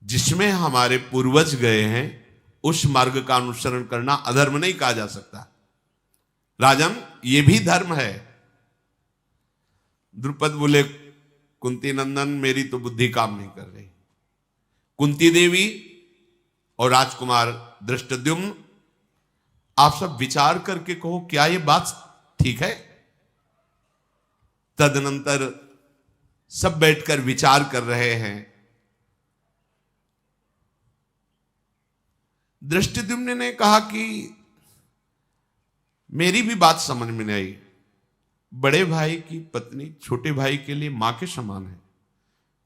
जिसमें हमारे पूर्वज गए हैं उस मार्ग का अनुसरण करना अधर्म नहीं कहा जा सकता। राजन ये भी धर्म है। द्रुपद बोले कुंती नंदन मेरी तो बुद्धि काम नहीं कर रही। कुंती देवी और राजकुमार धृष्टद्युम्न आप सब विचार करके कहो क्या ये बात ठीक है? तदनंतर सब बैठकर विचार कर रहे हैं। धृष्टद्युम्न ने कहा कि मेरी भी बात समझ में नहीं आई। बड़े भाई की पत्नी छोटे भाई के लिए मां के समान है,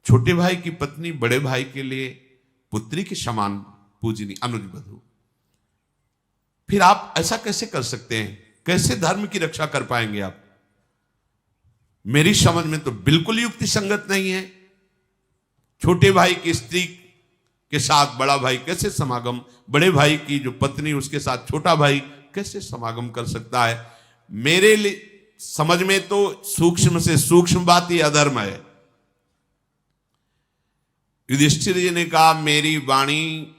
छोटे भाई की पत्नी बड़े भाई के लिए पुत्री के समान पूजनी अनुज बधू। फिर आप ऐसा कैसे कर सकते हैं? कैसे धर्म की रक्षा कर पाएंगे आप? मेरी समझ में तो बिल्कुल युक्ति संगत नहीं है। छोटे भाई की स्त्री के साथ बड़ा भाई कैसे समागम, बड़े भाई की जो पत्नी उसके साथ छोटा भाई कैसे समागम कर सकता है? मेरे लिए समझ में तो सूक्ष्म से सूक्ष्म बात ही अधर्म है। युधिष्ठिर जी ने कहा मेरी वाणी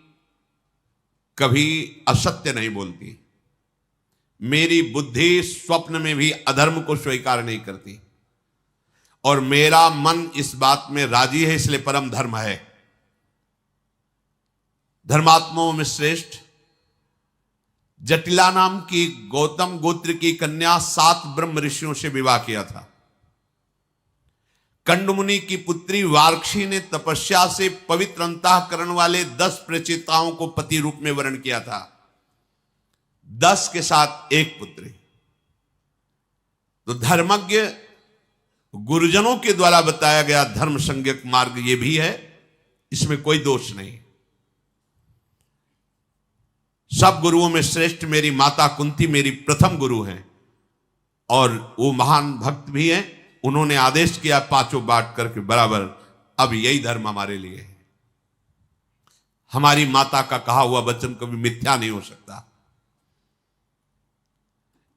कभी असत्य नहीं बोलती, मेरी बुद्धि स्वप्न में भी अधर्म को स्वीकार नहीं करती, और मेरा मन इस बात में राजी है, इसलिए परम धर्म है। धर्मात्माओं में श्रेष्ठ जटिला नाम की गौतम गोत्र की कन्या 7 ब्रह्म ऋषियों से विवाह किया था। कंडमुनि की पुत्री वार्क्षी ने तपस्या से पवित्र अंतःकरण वाले 10 प्रचेताओं को पति रूप में वर्ण किया था, 10 के साथ 1 पुत्री। तो धर्मज्ञ गुरुजनों के द्वारा बताया गया धर्म संज्ञक मार्ग ये भी है, इसमें कोई दोष नहीं। सब गुरुओं में श्रेष्ठ मेरी माता कुंती मेरी प्रथम गुरु हैं, और वो महान भक्त भी हैं। उन्होंने आदेश किया 5 बांट करके बराबर, अब यही धर्म हमारे लिए है। हमारी माता का कहा हुआ वचन कभी मिथ्या नहीं हो सकता।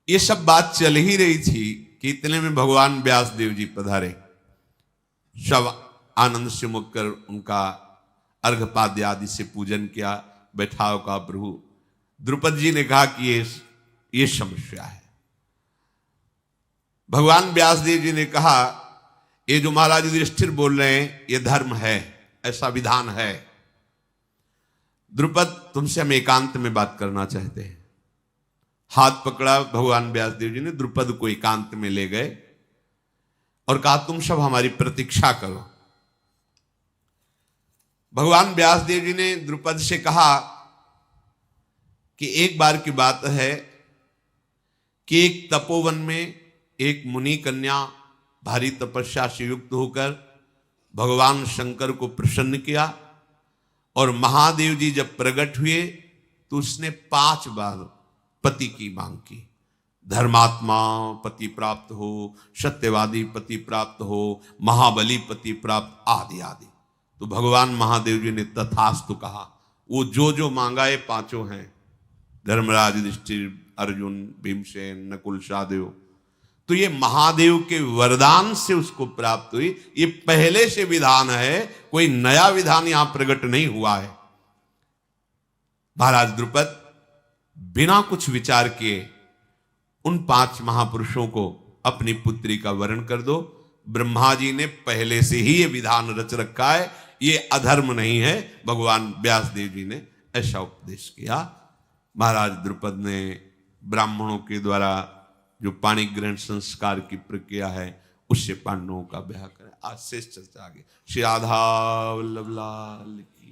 ये सब बात चल ही रही थी कि इतने में भगवान व्यास देव जी पधारे। सब आनंद से मुकर उनका अर्घपाद्य आदि से पूजन किया। बैठाओ का प्रभु। द्रुपद जी ने कहा कि ये समस्या है। भगवान व्यासदेव जी ने कहा ये जो महाराज युधिष्ठिर बोल रहे हैं ये धर्म है, ऐसा विधान है। द्रुपद, तुमसे हम एकांत में बात करना चाहते हैं। हाथ पकड़ा भगवान व्यासदेव जी ने, द्रुपद को एकांत में ले गए और कहा तुम सब हमारी प्रतीक्षा करो। भगवान व्यासदेव जी ने द्रुपद से कहा कि एक बार की बात है कि एक तपोवन में एक मुनि कन्या भारी तपस्या से युक्त होकर भगवान शंकर को प्रसन्न किया और महादेव जी जब प्रकट हुए तो उसने 5 बार पति की मांग की। धर्मात्मा पति प्राप्त हो, सत्यवादी पति प्राप्त हो, महाबली पति प्राप्त आदि आदि। तो भगवान महादेव जी ने तथास्तु कहा। वो जो जो मांगा ये 5 हैं, धर्मराज, युधिष्ठिर, अर्जुन, भीमसेन, नकुल, सहदेव। तो ये महादेव के वरदान से उसको प्राप्त हुई। ये पहले से विधान है, कोई नया विधान यहां प्रकट नहीं हुआ है। महाराज द्रुपद, बिना कुछ विचार किए उन 5 महापुरुषों को अपनी पुत्री का वरण कर दो। ब्रह्मा जी ने पहले से ही ये विधान रच रखा है, ये अधर्म नहीं है। भगवान व्यासदेव जी ने ऐसा उपदेश किया। महाराज द्रुपद ने ब्राह्मणों के द्वारा जो पाणी ग्रहण संस्कार की प्रक्रिया है उससे पांडवों का ब्याह करें। आज शेष चर्चा आगे। श्री राधा वल्लभ लाल की।